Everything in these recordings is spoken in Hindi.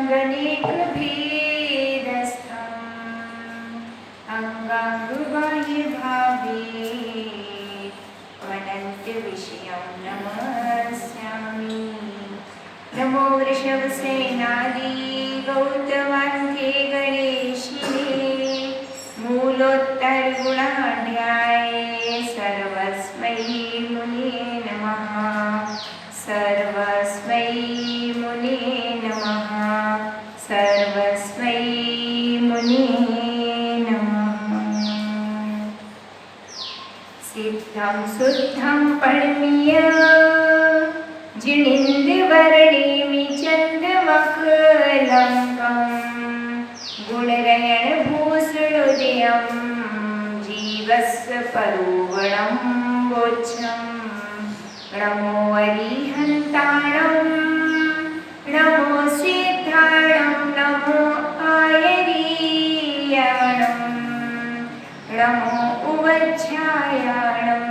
अनेक भेदस्थम् अंगांगबाह्य भावे अनंत विषयं नमस्यामि। नमो वृषभसेनादि गौतमान्ते गणेशिने मूलोत्तरगुणाढ्याये सर्वस्मै मुने नमः। सर्वस्मै मुने नमः। सर्वस्मै मुने नमः। सिद्धं शुद्धं परमीय जिनेन्द्रवर्णेमि चन्द्रमकरलङ्कं गुणरयणभूषणोदयं जीवस्य परोवणं वोच्छम्। नमो अरिहन्ताणं नमो सिद्धाणं नमो आयरीयाणं नमो उवच्छायाणं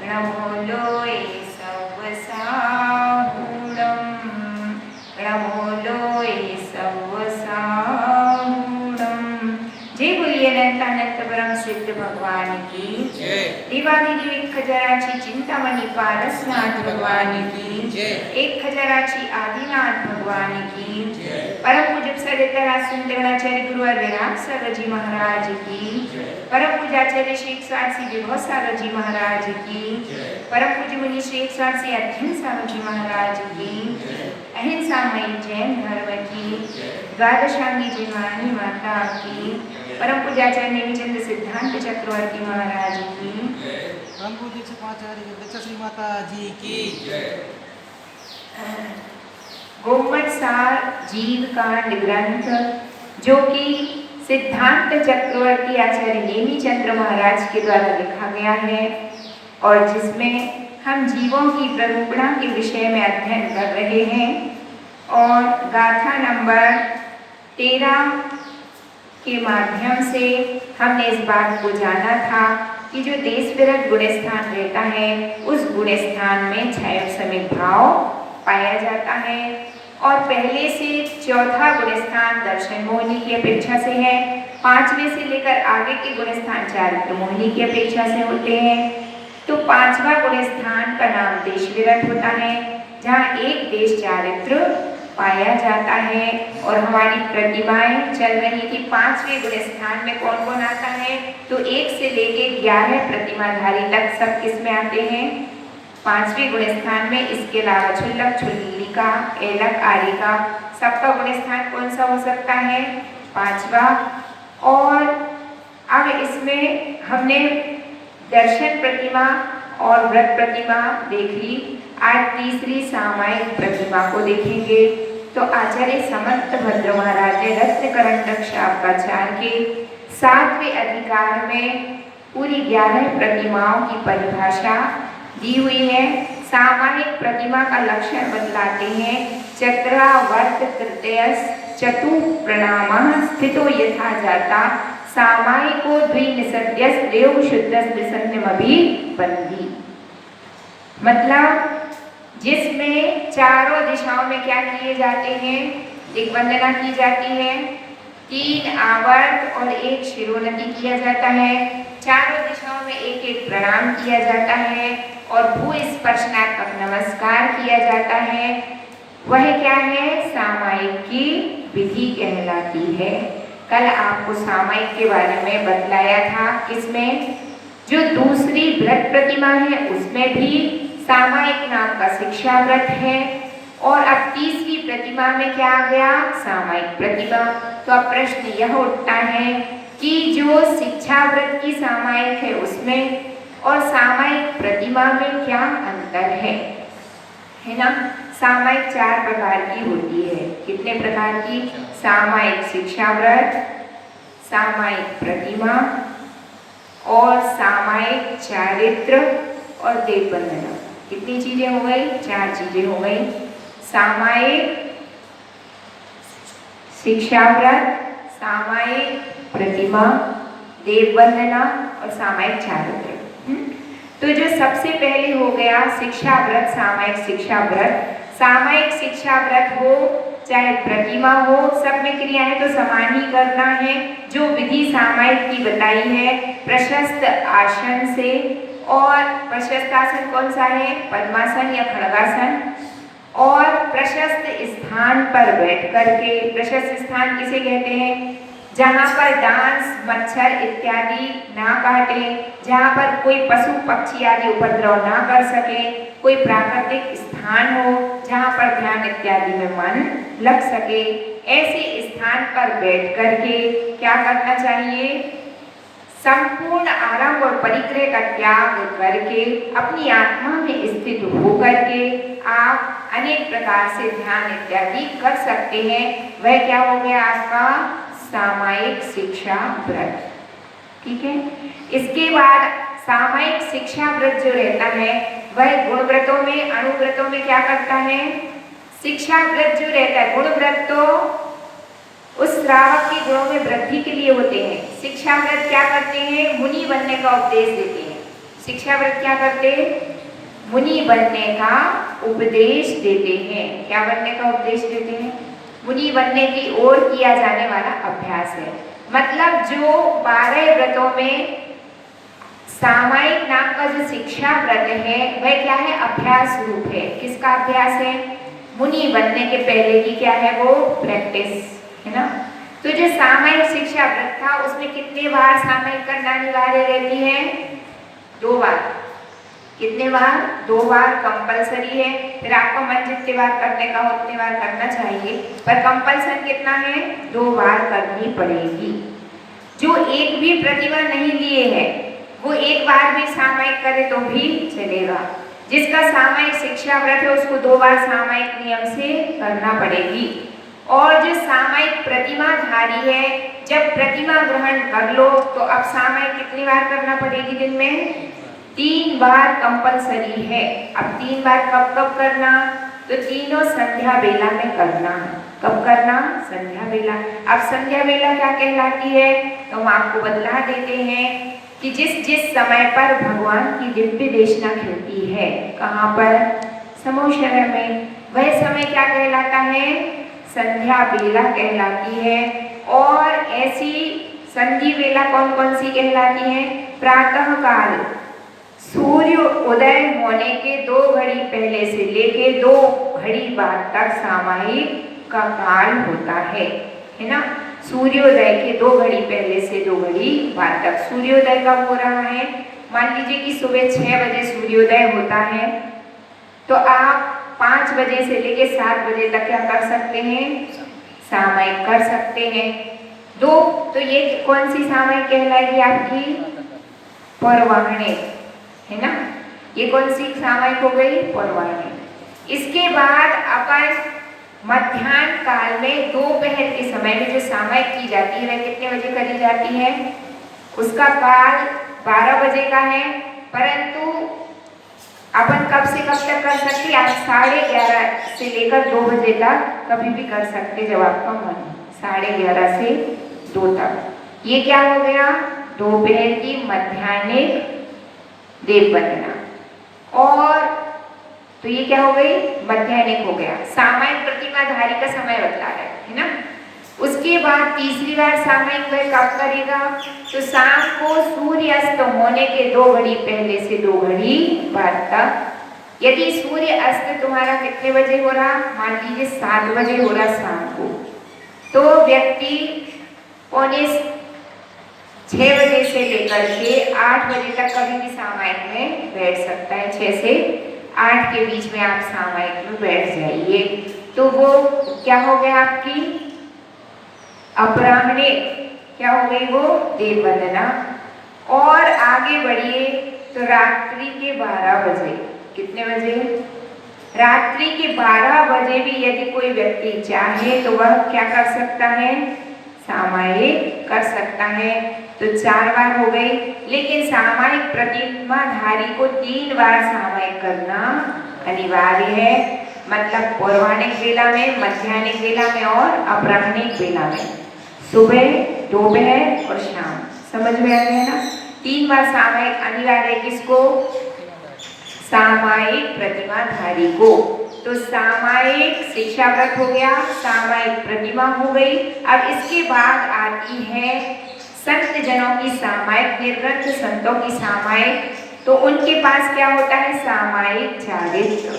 नमो लोये सवसाहूणं नमो लोये सवसाहूणं। जय बोलिए अनंत परम सिद्ध भगवान की जय। देवादिदेव एक खजराची चिंतामणि पारसनाथ भगवान की जय। एक खजराची आदिनाथ भगवान की जय। परम पूज्य सरिता सुंदराचार्य गुरुवर विराट सागर जी महाराज की जय। परम पूज्याचार्य श्री 108 विभव सागर जी महाराज की जय। परम पूज्य मुनि श्री 108 अध्ययन सागर जी महाराज की जय। अहिंसामयी जैन धर्म की द्वादशांगी जिनवाणी माता की। परम पूज्याचार्य नेमिचंद सिद्धांत चक्रवर्ती महाराज की। परम पूज्य पांचार्य श्री माता जी की जय। गोमट सार जीव कांड ग्रंथ जो कि सिद्धांत चक्रवर्ती आचार्य नेमिचंद्र महाराज के द्वारा लिखा गया है और जिसमें हम जीवों की प्ररूपणा के विषय में अध्ययन कर रहे हैं और गाथा नंबर 13 के माध्यम से हमने इस बात को जाना था कि जो देश विरत गुणस्थान रहता है उस गुणस्थान में छायोसमिक भाव पाया जाता है और पहले से चौथा गुणस्थान दर्शन मोहिनी की अपेक्षा से है। 5वें से लेकर आगे के गुणस्थान चारित्र मोहिनी की अपेक्षा से होते हैं। तो 5वां गुणस्थान का नाम देश विरत होता है जहाँ एक देश चारित्र पाया जाता है। और हमारी प्रतिमाएं चल रही थी 5वें गुणस्थान में कौन कौन आता है तो 1 से लेके 11 प्रतिमाधारी तक सब किसमें आते हैं 5वें गुणस्थान में। इसके अलावा छुल्लक छुल्लिका एलक आरिका सबका गुणस्थान कौन सा हो सकता है 5वां। और अब इसमें हमने दर्शन प्रतिमा और व्रत प्रतिमा देख ली। आज तीसरी सामायिक प्रतिमा को देखेंगे। तो आचार्य समर्थ भद्र महाराज ने रत्नकरंडक शाब्दाचार के 7वें अधिकार में पूरी 11 प्रतिमाओं की परिभाषा दी हुई है। सामायिक प्रतिमा का लक्षण बतलाते हैं चक्रावर्त तृतीयस चतु प्रणामः स्थितो यथा जाता सामायिको द्विनिसद्यस देव शुद्धस विसन्नमभि बंधी। मतलब जिसमें चारों दिशाओं में क्या किए जाते हैं दिग्वंदना की जाती है 3 आवर्त और 1 शिरोन्नति किया जाता है। चारों दिशाओं में 1-1 प्रणाम किया जाता है और भू स्पर्शनात्मक नमस्कार किया जाता है। वह क्या है सामायिक की विधि कहलाती है। कल आपको सामायिक के बारे में बतलाया था किसमें जो दूसरी व्रत प्रतिमा है उसमें भी सामायिक नाम का शिक्षा व्रत है। और अब तीसरी प्रतिमा में क्या आ गया सामायिक प्रतिमा। तो अब प्रश्न यह उठता है कि जो शिक्षा व्रत की सामायिक है उसमें और सामायिक प्रतिमा में क्या अंतर है ना। सामायिक 4 प्रकार की होती है। कितने प्रकार की सामायिक शिक्षा व्रत सामायिक प्रतिमा और सामायिक चारित्र और देववंदना। कितनी चीजें हो गई 4 चीजें हो गई। सामायिक शिक्षा व्रत सामायिक प्रतिमा देववंदना और सामायिक चारित्र। तो जो सबसे पहले हो गया शिक्षा व्रत सामायिक शिक्षा व्रत हो चाहे प्रतिमा हो, सब में क्रियाएं तो समान ही करना है। जो विधि सामायिक की बताई है, प्रशस्त आसन से, और प्रशस्त आसन कौन सा है, पद्मासन या खड़गासन, और प्रशस्त स्थान पर बैठ करके, प्रशस्त स्थान किसे कहते हैं, जहाँ पर डांस, मच्छर इत्यादि ना काटे, जहाँ पर कोई पशु पक्षी आदि उपद्रव ना कर सके, कोई प्राकृतिक स्थान हो जहाँ पर ध्यान इत्यादि में मन लग सके, ऐसे स्थान पर बैठ करके क्या करना चाहिए, संपूर्ण आराम और परिग्रह का त्याग करके अपनी आत्मा में स्थित होकर के आप अनेक प्रकार से ध्यान इत्यादि कर सकते हैं। वह क्या हो गया आपका सामायिक शिक्षा व्रत। ठीक है, इसके बाद सामायिक शिक्षा व्रत जो रहता है वह गुण व्रतों में, अणुव्रतों में क्या करता है, शिक्षा व्रत जो रहता है, गुण व्रत तो उस श्रावक के गुणों में वृद्धि के लिए होते हैं, शिक्षा व्रत क्या करते हैं, मुनि बनने का उपदेश देते हैं। शिक्षा व्रत क्या करते हैं, मुनि बनने का उपदेश देते हैं। क्या बनने का उपदेश देते हैं, मुनि बनने की ओर किया जाने वाला अभ्यास है। मतलब जो 12 व्रतों में सामायिक नाम का जो शिक्षा व्रत है वह क्या है, अभ्यास रूप है। किसका अभ्यास है, मुनि बनने के पहले की क्या है, वो प्रैक्टिस है ना। तो जो सामायिक शिक्षा व्रत था उसमें कितने बार सामायिक करना अनिवार्य रहती है, 2 बार। कितने बार, 2 बार कंपलसरी है। फिर आपको मन जितने बार करने का हो उतने बार करना चाहिए, पर कंपलसन कितना है, 2 बार करनी पड़ेगी। जो एक भी प्रतिमा नहीं लिए है वो एक बार भी सामायिक करे तो भी चलेगा। जिसका सामायिक शिक्षा व्रत है उसको 2 बार सामायिक नियम से करना पड़ेगी। और जो सामायिक प्रतिमाधारी है, जब प्रतिमा ग्रहण कर लो तो अब सामायिक कितनी बार करना पड़ेगी, दिन में 3 बार कंपलसरी है। अब 3 बार कब कब करना, तो तीनों संध्या बेला में करना। कब करना, संध्या बेला। अब संध्या बेला क्या कहलाती है, तो हम आपको बतला देते हैं कि जिस जिस समय पर भगवान की दिव्य देशना खिलती है, कहाँ पर, समूह शरण में, वह समय क्या कहलाता है, संध्या बेला कहलाती है। और ऐसी संधि बेला कौन कौन सी कहलाती है, प्रातः काल, सूर्य उदय होने के 2 घड़ी पहले से लेके 2 घड़ी बाद तक सामायिक का काल होता है ना। सूर्योदय के 2 घड़ी पहले से 2 घड़ी बाद तक। सूर्योदय कब हो रहा है, मान लीजिए कि सुबह 6 बजे सूर्योदय होता है, तो आप 5 बजे से लेके 7 बजे तक क्या कर सकते हैं, सामायिक कर सकते हैं। 2 तो ये कौन सी सामायिक कहलाएगी आपकी, पौर्वाणिक है ना। ये कौन सी सामायिक हो गई, पौर्वाणिक। इसके बाद अपन मध्याह्न काल में दोपहर के समय में जो सामायिक की जाती है वह कितने बजे करी जाती है, उसका काल 12 बजे का है। परंतु अपन कब से कब तक कर सकते, आप 11:30 से लेकर 2 बजे तक कभी भी कर सकते जब आपका मन, 11:30 से 2 तक। ये क्या हो गया, दोपहर की मध्याह्निक देव वंदना। और तो ये क्या हो गई, मध्याह्निक हो गया। सामायिक प्रतिमाधारी का समय बतला है ना। उसके बाद तीसरी बार सामायिक वह कब करेगा, तो शाम को सूर्यास्त होने के 2 घड़ी पहले से 2 घड़ी बाद तक। यदि सूर्य अस्त तुम्हारा कितने बजे हो रहा, मान लीजिए 7 बजे हो रहा शाम को, तो व्यक्ति 6 बजे से लेकर के 8 बजे तक कभी भी सामायिक में बैठ सकता है। 6 से 8 के बीच में आप सामायिक में बैठ जाइए। तो वो क्या हो गया आपकी अपराह्निक, क्या हो गई वो देव वंदना। और आगे बढ़िए तो रात्रि के 12 बजे, कितने बजे, रात्रि के 12 बजे भी यदि कोई व्यक्ति चाहे तो वह क्या कर सकता है, सामायिक कर सकता है। तो 4 बार हो गई। लेकिन सामायिक प्रतिमाधारी को 3 बार सामायिक करना अनिवार्य है। मतलब पौर्वाणिक बेला में, मध्याह्निक बेला में और अपराह्निक बेला में, सुबह, दोपहर और शाम। समझ में आ गया ना। 3 बार सामायिक अनिवार्य है, किसको, सामायिक प्रतिमाधारी को। तो सामायिक शिक्षा व्रत हो गया, सामायिक प्रतिमा हो गई। अब इसके बाद आती है संत जनों की सामायिक निर्ग्रंथ, संतों की सामायिक। तो उनके पास क्या होता है? सामायिक चारित्र,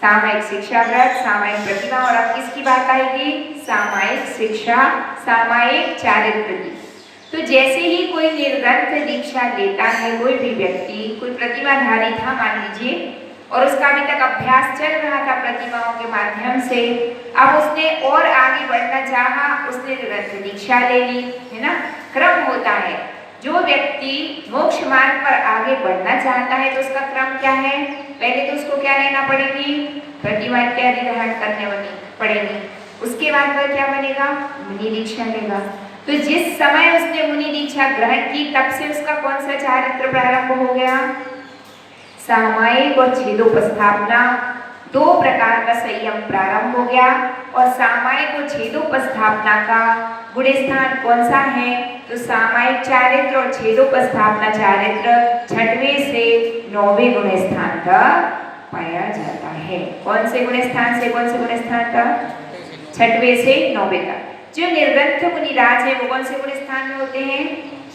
सामायिक शिक्षा व्रत, सामायिक प्रतिमा। और अब किसकी बात आएगी? सामायिक शिक्षा, सामायिक चारित्र की। तो जैसे ही कोई निर्ग्रंथ दीक्षा लेता है कोई भी व्यक्ति, कोई प्रतिमाधारी था मान लीजिए, और उसका अभी तक अभ्यास चल रहा था प्रतिमाओं के माध्यम से, अब उसने और आगे बढ़ना चाहा, उसने निर्ग्रंथ दीक्षा ले ली, है ना। क्रम होता है, जो व्यक्ति मोक्ष मार्ग पर आगे बढ़ना चाहता है तो उसका क्रम क्या है? पहले तो उसको क्या लेना पड़ेगी? प्रतिमा इत्यादि धारण करने पड़ेगी। उसके बाद वह क्या बनेगा? मुनि दीक्षा लेगा। तो जिस समय उसने मुनि दीक्षा ग्रहण की तब से उसका कौन सा चारित्र प्रारंभ हो गया? सामायिक और छेदोपस्थापना, दो प्रकार का संयम प्रारंभ हो गया। और सामायिक और छेदोपस्थापना का गुण स्थान कौन सा है? तो सामायिक चारित्र और छेदोपस्थापना चारित्र 6वें से 9वें गुण स्थान तक पाया जाता है। कौन से गुण स्थान से कौन से गुण स्थान तक? 6वें से 9वें तक। जो निर्ग्रंथ मुनिराज है वो कौन से गुण स्थान में होते हैं?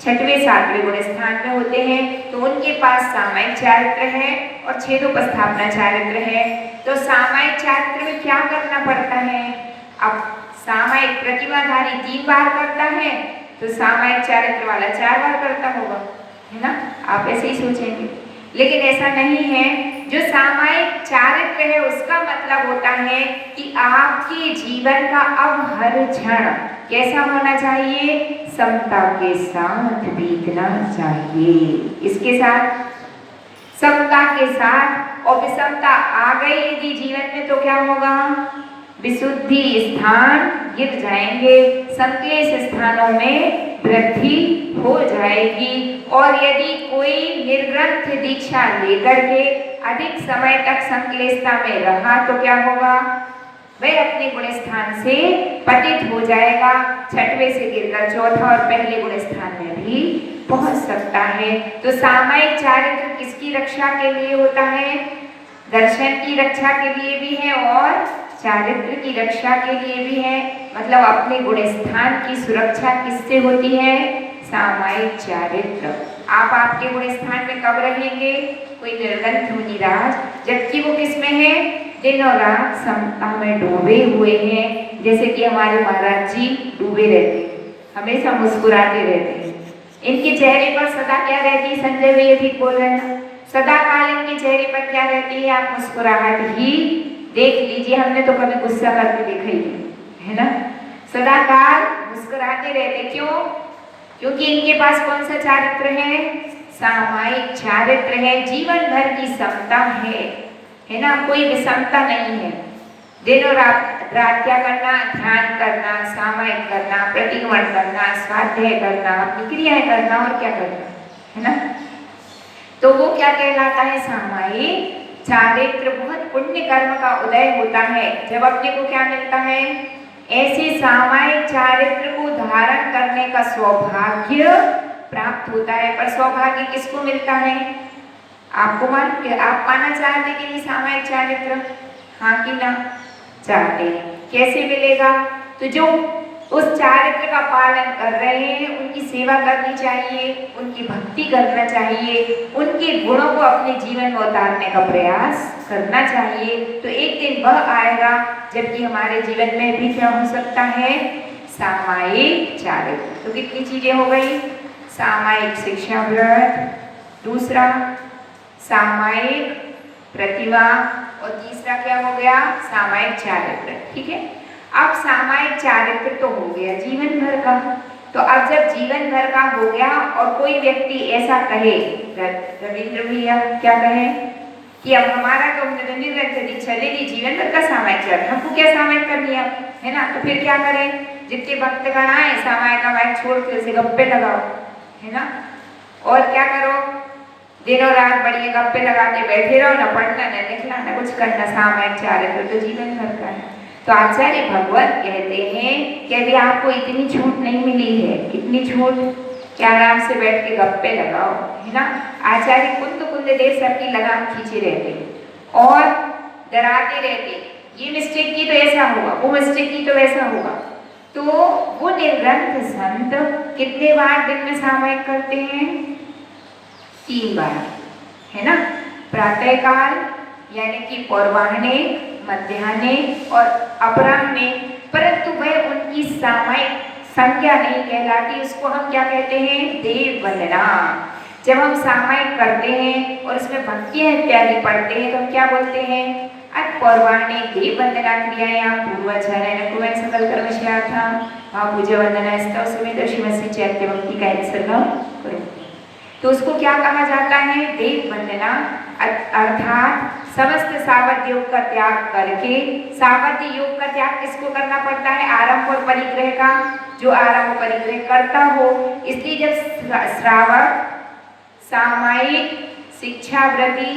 6वें 7वें गुण स्थान में होते हैं। तो उनके पास सामायिक चारित्र है और छेदोपस्थापना चारित्र है। तो सामायिक चारित्र में क्या करना पड़ता है? अब सामायिक प्रतिमाधारी 3 बार करता है तो सामायिक चारित्र वाला 4 बार करता होगा, है ना। आप ऐसे ही सोचेंगे, लेकिन ऐसा नहीं है। जो सामायिक चारित्र है उसका मतलब होता है कि आपके जीवन का अब हर क्षण कैसा होना चाहिए? समता के साथ बीतना चाहिए। इसके साथ, समता के साथ। और विषमता आ गई यदि जीवन में तो क्या होगा? विशुद्धि स्थान गिर जाएंगे, संक्लेश स्थानों में वृद्धि हो जाएगी। और यदि कोई निर्ग्रंथ दीक्षा लेकर के अधिक समय तक संक्लेशता में रहा तो क्या होगा? वह अपने गुण स्थान से पतित हो जाएगा, 6वें से गिरकर 4था और पहले गुण स्थान में भी पहुंच सकता है। तो सामायिक चारित्र किसकी रक्षा के लिए होता है? दर्शन की रक्षा के लिए भी है और चारित्र की रक्षा के लिए भी है। मतलब अपने गुण स्थान की सुरक्षा किससे होती है? सामायिक चारित्र। आप आपके गुण स्थान में कब रहेंगे? कोई निर्ग्रंथ मुनिराज, जबकि वो किसमें है? दिन और रात समता में डूबे हुए हैं। जैसे कि हमारे महाराज जी डूबे रहते हैं, हमेशा मुस्कुराते रहते हैं। इनके चेहरे पर सदा क्या रहती है? संजय भैया ठीक बोल रहे हैं, सदा काल इनके चेहरे पर क्या रहती है? आप मुस्कुराहट ही देख लीजिए। हमने तो कभी गुस्सा करके देखा ही नहीं, है ना। सदा काल मुस्कुराते रहते। क्यों? क्योंकि इनके पास कौन सा चारित्र है? सामायिक चारित्र है। जीवन भर की समता है ना, कोई विषमता नहीं है। दिन और रात क्या करना? ध्यान करना, सामायिक करना, प्रतिक्रमण करना, स्वाध्याय करना, अपनी क्रियाएं करना और क्या करना, है ना। तो वो क्या कहलाता है? सामायिक चारित्र। बहुत पुण्य कर्म का उदय होता है जब अपने को क्या मिलता है? ऐसे सामायिक चारित्र को धारण करने का सौभाग्य प्राप्त होता है। पर सौभाग्य किसको मिलता है? आपको आप पाना चाहते कि नहीं सामायिक चारित्र? हाँ कि ना? चाहते हैं। कैसे मिलेगा? तो जो उस चारित्र का पालन कर रहे हैं उनकी सेवा करनी चाहिए, उनकी भक्ति करना चाहिए, उनके गुणों को अपने जीवन में उतारने का प्रयास करना चाहिए। तो एक दिन वह आएगा जबकि हमारे जीवन में भी क्या हो सकता है? सामायिक चारित्र। तो कितनी चीजें हो गई? सामायिक शिक्षा व्रत, दूसरा सामायिक प्रतिमा, और तीसरा क्या हो गया? सामायिक चारित्र। ठीक है। अब सामायिक चारित्र तो हो गया जीवन भर का। तो अब जब जीवन भर का हो गया और कोई व्यक्ति ऐसा कहे, रविंद्र भैया क्या कहे कि अब हमारा तो निर्ग्रंथ दीक्षा ले ली, जीवन भर का सामायिक चारित्र, हमको क्या सामायिक कर लिया, है ना। तो फिर क्या करें? जितने भक्तगण आए सामायिक वायक छोड़ के उसे गप्पे लगाओ, है ना। और क्या करो? दिनों रात बढ़िया गप्पे लगाते बैठे रहो, ना पढ़ना न लिखना न कुछ करना। सामायिक चारित्र तो जीवन भर का है। तो आचार्य भगवत कहते हैं कि अभी आपको इतनी छूट नहीं मिली है। कितनी छूट? कि आराम से बैठ के गप्पे लगाओ, है ना। आचार्य कुंद देव सबकी लगाम खींचे रहते हैं। और डराते रहते, ये मिस्टेक की तो ऐसा होगा, वो मिस्टेक की तो वैसा होगा। तो वो निर्ग्रंथ संत कितने बार दिन में सामायिक करते हैं? 3 बार, है ना। प्रातः काल यानी कि पूर्वाह्ने, मध्याह्ने और अपराह्ने। परंतु वह उनकी सामायिक संज्ञा नहीं कहलाती, उसको हम क्या कहते हैं? देव वंदना। जब हम सामायिक करते हैं और उसमें भक्तियां इत्यादि पढ़ते हैं तो हम क्या बोलते हैं? अत पूर्वाह्ने देव वंदना क्रियायां पूर्वाचार्य कुमार सकल कर्मश्याथा वहाँ पूजा वंदना स्तव समेत श्रीमती चैत्य भक्ति का एक सर्गम करो। तो उसको क्या कहा जाता है? देव वंदना। अर्थात समस्त सावध योग का त्याग करके, सावध योग का त्याग किसको करना पड़ता है? आरंभ और परिग्रह का। जो आरंभ परिग्रह करता हो, इसलिए जब श्रावक सामायिक शिक्षावृत्ति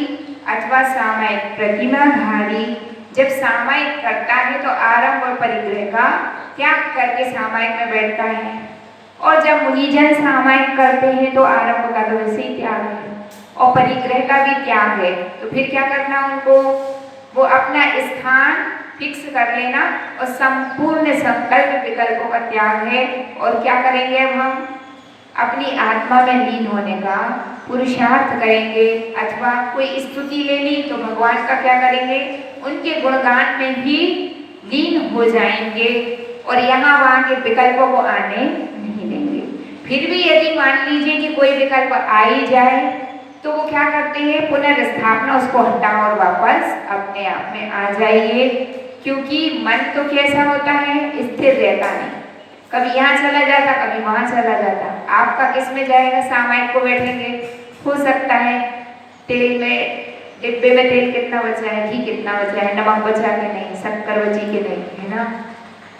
अथवा सामायिक प्रतिमाधारी जब सामायिक करता है तो आरंभ और परिग्रह का त्याग करके सामायिक में बैठता है। और जब मुनिजन सामायिक करते हैं तो आरंभ का तो वैसे ही त्याग है और परिग्रह का भी त्याग है। तो फिर क्या करना उनको? वो अपना स्थान फिक्स कर लेना और संपूर्ण संकल्प विकल्पों का त्याग है। और क्या करेंगे? अब हम अपनी आत्मा में लीन होने का पुरुषार्थ करेंगे। अथवा कोई स्तुति ले ली तो भगवान का क्या करेंगे? उनके गुणगान में ही लीन हो जाएंगे और यहाँ वहाँ के विकल्पों को आने नहीं देंगे। फिर भी यदि मान लीजिए कि कोई विकल्प आ ही जाए तो वो क्या करते हैं? पुनर्स्थापना, उसको हटाओ और वापस अपने आप में आ जाइए। क्योंकि मन तो कैसा होता है? स्थिर रहता नहीं, कभी यहाँ चला जाता, कभी वहाँ चला जाता। आपका किस में जाएगा? सामायिक को बैठेंगे, हो सकता है तेल में, डिब्बे में तेल कितना बचा है, घी कितना बचा है, नमक बचा के नहीं, शक्कर बची के नहीं, है ना।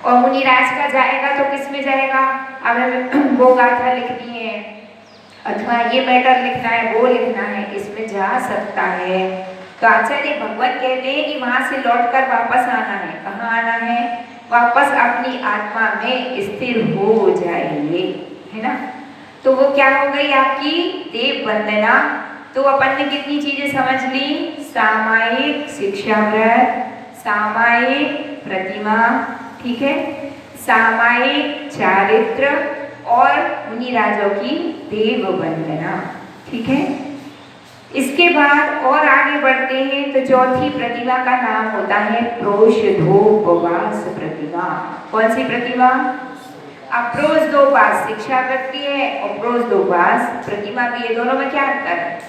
और मुनिराज का जाएगा तो किस में जाएगा? अब हमें वो गाथा लिखनी है अथवा ये मैटर लिखना है, वो लिखना है, इसमें जा सकता है। तो आचार्य भगवान कहते हैं कि वहां से लौटकर वापस आना है। कहाँ आना है? वापस अपनी आत्मा में स्थिर हो जाइए, है ना। तो वो क्या हो गई? आपकी देव वंदना। तो अपन ने कितनी चीजें समझ ली? सामायिक शिक्षाव्रत, सामायिक प्रतिमा, ठीक है, सामायिक चारित्र और मुनिराजों की देव वंदना, ठीक है। इसके बाद और आगे बढ़ते हैं तो चौथी प्रतिमा का नाम होता है प्रोषधोपवास प्रतिमा। कौन सी प्रतिमा? अप्रोषधोपवास शिक्षावृत्ति है और प्रोषधोपवास प्रतिमा भी है, दोनों में क्या अंतर है?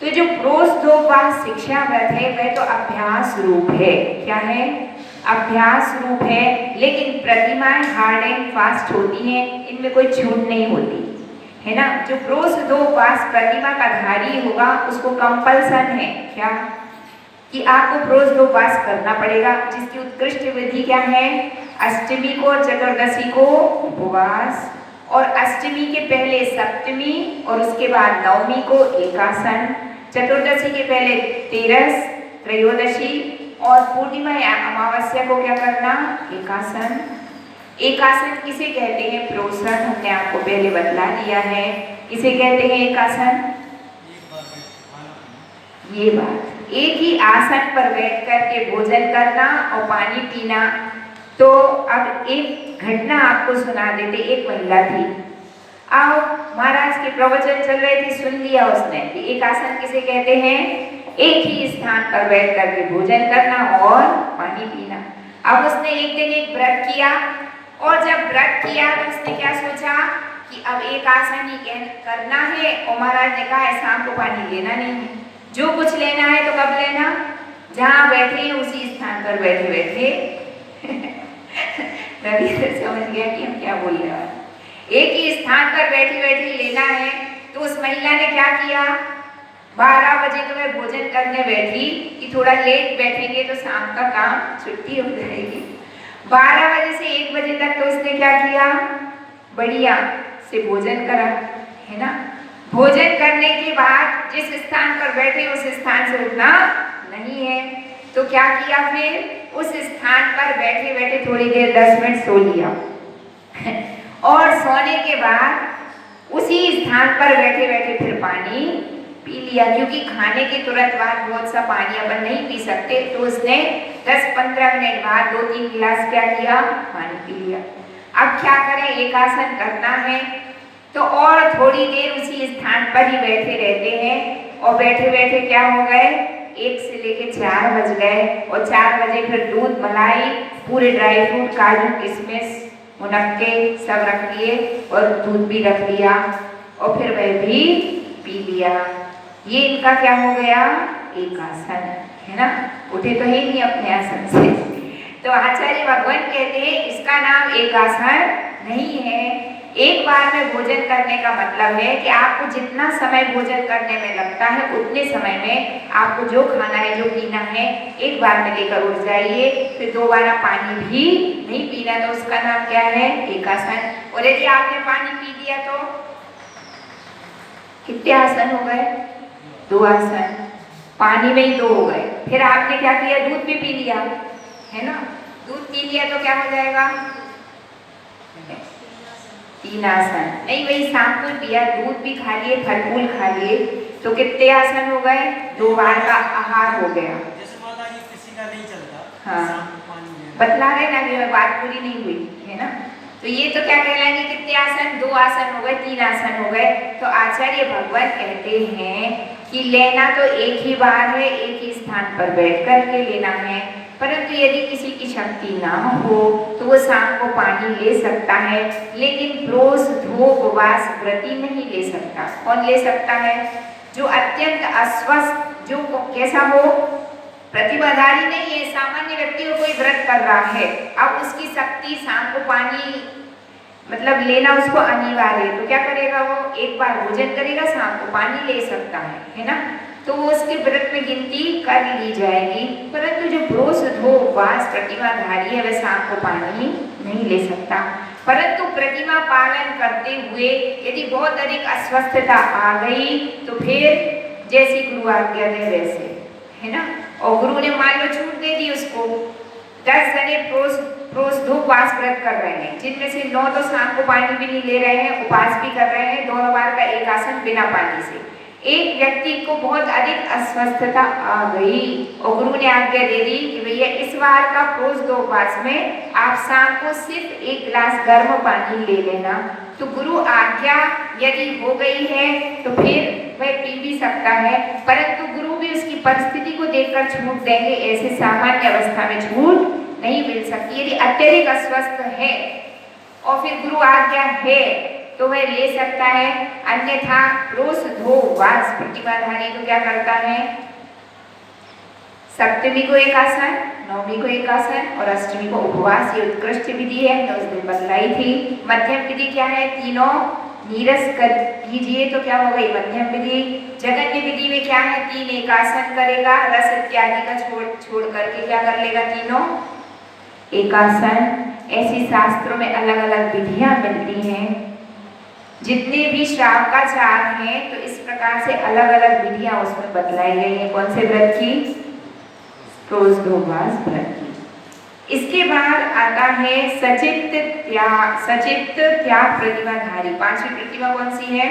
तो जो प्रोषधोपवास शिक्षाव्रत है वह तो अभ्यास रूप है। क्या है? अभ्यास रूप है। लेकिन प्रतिमाएं हार्ड एंड फास्ट होती हैं, इनमें कोई छूट नहीं होती, है ना। जो प्रोषधोपवास प्रतिमा का धारी होगा उसको कंपल्सन है क्या? कि आपको प्रोषधोपवास करना पड़ेगा, जिसकी उत्कृष्ट विधि क्या है? अष्टमी को और चतुर्दशी को उपवास, और अष्टमी के पहले सप्तमी और उसके बाद नवमी को एकासन, चतुर्दशी के पहले तेरस, त्रयोदशी और पूर्णिमा या अमावस्या को क्या करना? एकासन। एकासन किसे कहते हैं? प्रोसन, हमने आपको पहले बतला दिया है। किसे कहते हैं एकासन? ये बात, एक ही आसन पर बैठ कर के भोजन करना और पानी पीना। तो अब एक घटना आपको सुना देते। एक महिला थी, आओ महाराज के प्रवचन चल रहे थे, सुन लिया उसने कि एक आसन किसे कहते हैं? एक ही स्थान पर बैठ कर के भोजन करना और पानी पीना। अब उसने एक दिन एक व्रत किया और जब व्रत किया तो उसने क्या सोचा कि अब एक आसन ही करना है और महाराज ने कहा है शाम को पानी लेना नहीं है, जो कुछ लेना है तो कब लेना? जहाँ बैठे हैं उसी स्थान पर बैठे बैठे रवि समझ गया कि हम क्या बोल रहे हैं। एक ही स्थान पर बैठे बैठे लेना है। तो उस महिला ने क्या किया? 12 बजे तो मैं भोजन करने बैठी कि थोड़ा लेट बैठेंगे तो शाम का काम छुट्टी हो जाएगी। 12 बजे से 1 बजे तक तो उसने क्या किया? बढ़िया से भोजन करा, है ना। भोजन करने के बाद जिस स्थान पर बैठे उस स्थान से उठना नहीं है। तो क्या किया फिर? उस स्थान पर बैठे बैठे थोड़ी देर 10 मिनट सो लिया और सोने के बाद उसी स्थान पर बैठे बैठे फिर पानी पी लिया, क्योंकि खाने के तुरंत बाद बहुत सा पानी अपन नहीं पी सकते, तो उसने 10-15 मिनट बाद 2-3 गिलास क्या किया, पानी पी लिया। अब क्या करें, एक आसन करना है तो और थोड़ी देर उसी स्थान पर ही बैठे रहते हैं, और बैठे बैठे क्या हो गए, 1 से लेके 4 बज गए, और 4 बजे फिर दूध, मलाई, पूरे ड्राई फ्रूट, काजू, किशमिश, मुनक्के सब रख लिए और दूध भी रख लिया, और फिर वह भी पी लिया। ये इनका क्या हो गया, एक आसन, है ना। उठे तो ही नहीं अपने आसन से। तो आचार्य भगवान कहते हैं इसका नाम एक आसन नहीं है। एक बार में भोजन करने का मतलब है कि आपको जितना समय भोजन करने में लगता है उतने समय में आपको जो खाना है, जो पीना है, एक बार में लेकर उठ जाइए, फिर दोबारा पानी भी नहीं पीना, तो उसका नाम क्या है, एक आसन। और यदि आपने पानी पी लिया तो कितने आसन हो गए, 2 आसन, पानी में ही 2 हो गए। फिर आपने क्या किया, दूध भी पी लिया, है ना, दूध पी लिया तो क्या हो जाएगा, 3 आसन। नहीं, वही शाम को पिया, दूध भी खा लिए, फल फूल खा लिए, तो कितने आसन हो गए, 2 बार का आहार हो गया। जैसे माता जी किसी का नहीं चलता, हाँ, शाम को पानी में बतला रहे ना कि बात पूरी नहीं हुई है ना। तो ये तो क्या कहलाएंगे, कितने आसन, 2 आसन हो गए, 3 आसन हो गए। तो आचार्य भगवान कहते हैं कि लेना तो एक ही बार है, एक ही स्थान पर बैठ कर के लेना है, परंतु यदि किसी की शक्ति ना हो तो वो शाम को पानी ले सकता है, लेकिन रोज धो उपवास व्रती नहीं ले सकता। कौन ले सकता है, जो अत्यंत अस्वस्थ, जो कैसा हो, प्रतिभाधारी नहीं है, सामान्य व्यक्ति को कोई व्रत कर रहा है, अब उसकी शक्ति शाम को पानी मतलब लेना उसको अनिवार्य है, तो क्या करेगा, वो एक बार भोजन करेगा, शाम को पानी ले सकता है ना, तो वो उसके व्रत में गिनती कर ली जाएगी। परंतु जो ब्रोस धो उपवास प्रतिमाधारी है वह शाम को पानी नहीं ले सकता। परंतु प्रतिमा पालन करते हुए यदि बहुत अधिक अस्वस्थता आ गई तो फिर जैसी गुरु आज्ञा दे वैसे, है ना। और गुरु ने मान लो छूट दे दी उसको, 10 जने रोज दो उपवास व्रत कर रहे हैं, जिनमें से 9 तो शाम को पानी भी नहीं ले रहे हैं, उपवास भी कर रहे हैं, 2 बार का एक आसन बिना पानी से। एक व्यक्ति को बहुत अधिक अस्वस्थता आ गई और गुरु ने आज्ञा दे दी कि भैया इस बार का रोज 2 उपवास में आप शाम को सिर्फ 1 गिलास गर्म पानी ले लेना। तो गुरु आज्ञा यदि हो गई है तो फिर वह पी भी सकता है, परंतु गुरु भी उसकी परिस्थिति को देखकर छूट देंगे, ऐसे सामान्य अवस्था में छूट नहीं मिल सकती। यदि अत्यधिक अस्वस्थ है और फिर गुरु आज्ञा है तो वह ले सकता है, अन्यथा रोज धो उपवास प्रतिभाधारी तो क्या करता है, सप्तमी को एक आसन, नवमी को एक आसन और अष्टमी को उपवास। ये उत्कृष्ट विधि है, हमने उस दिन बतलाई थी। मध्यम विधि क्या है, तीनों नीरस कर कीजिए तो क्या हो गई मध्यम विधि। जगन्य विधि में क्या है, 3 एक आसन करेगा, रस इत्यादि का छोड़ करके क्या कर लेगा, तीनों एक आसन। ऐसी शास्त्रों में अलग अलग विधियां मिलती हैं, जितने भी श्रावकाचार हैं तो इस प्रकार से अलग अलग विधियां उसमें बतलाई गई हैं। कौन से व्रत की, रोज 2 उपवास व्रत की। इसके बाद आता है सचित त्याग प्रतिमाधारी। 5वीं प्रतिमा कौन सी है,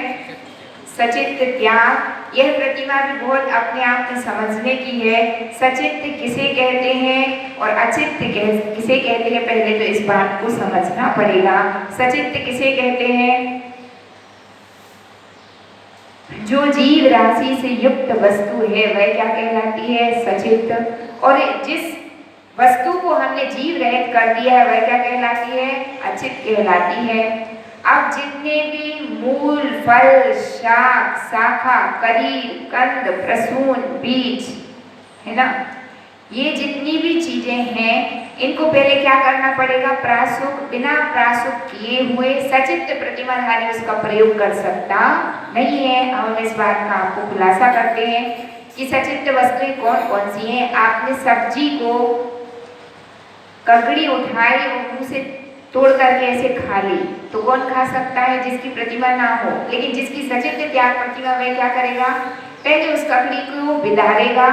सचित त्याग। यह प्रतिमा भी बहुत अपने आप में समझने की है। सचित किसे कहते हैं और अचित किसे कहते हैं, पहले तो इस बात को समझना पड़ेगा। सचित किसे कहते हैं, जो जीव राशि से युक्त वस्तु है वह क्या कहलाती है, सचित। और जिस वस्तु को हमने जीव रहित कर दिया है वह क्या कहलाती है, अचित कहलाती है। अब जितने भी मूल, फल, शाक, शाखा, करी, कंद, प्रसून, बीज, है ना, ये जितनी भी चीजें हैं इनको पहले क्या करना पड़ेगा, प्रासुक, बिना प्रासुक किए हुए सचित प्रतिमाधारी उसका प्रयोग कर सकता नहीं है। अब हम इस बात का आपको खुलासा करते हैं कि सचित वस्तुएं कौन कौन सी हैं। आपने सब्जी को ककड़ी उठाई और मुंह से तोड़ करके ऐसे खा ली तो कौन खा सकता है, जिसकी प्रतिमा ना हो। लेकिन जिसकी सचित त्याग प्रतिमा वह क्या करेगा, पहले उस ककड़ी को बिदारेगा,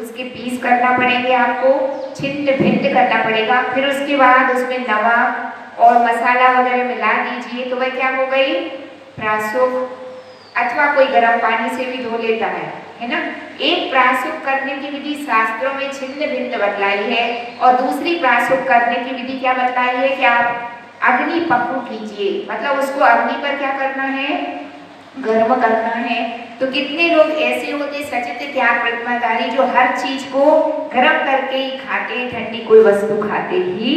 उसके पीस करना पड़ेंगे, आपको छिंट भिंट करना पड़ेगा, फिर उसके बाद उसमें नमक और मसाला वगैरह मिला दीजिए तो वह क्या हो गई, प्रासुक। अथवा कोई गर्म पानी से भी धो लेता है ना। एक प्रायश्चित करने की विधि शास्त्रों में छिन्न भिन्न बतलाई है और दूसरी प्रायश्चित करने की विधि क्या बतलाई है कि आप अग्नि पक्व कीजिए, मतलब उसको अग्नि पर क्या करना है, गर्म करना है। तो कितने लोग ऐसे होते सचित त्याग प्रतिमाधारी जो हर चीज को गर्म करके ही खाते हैं, ठंडी कोई वस्तु खाते ही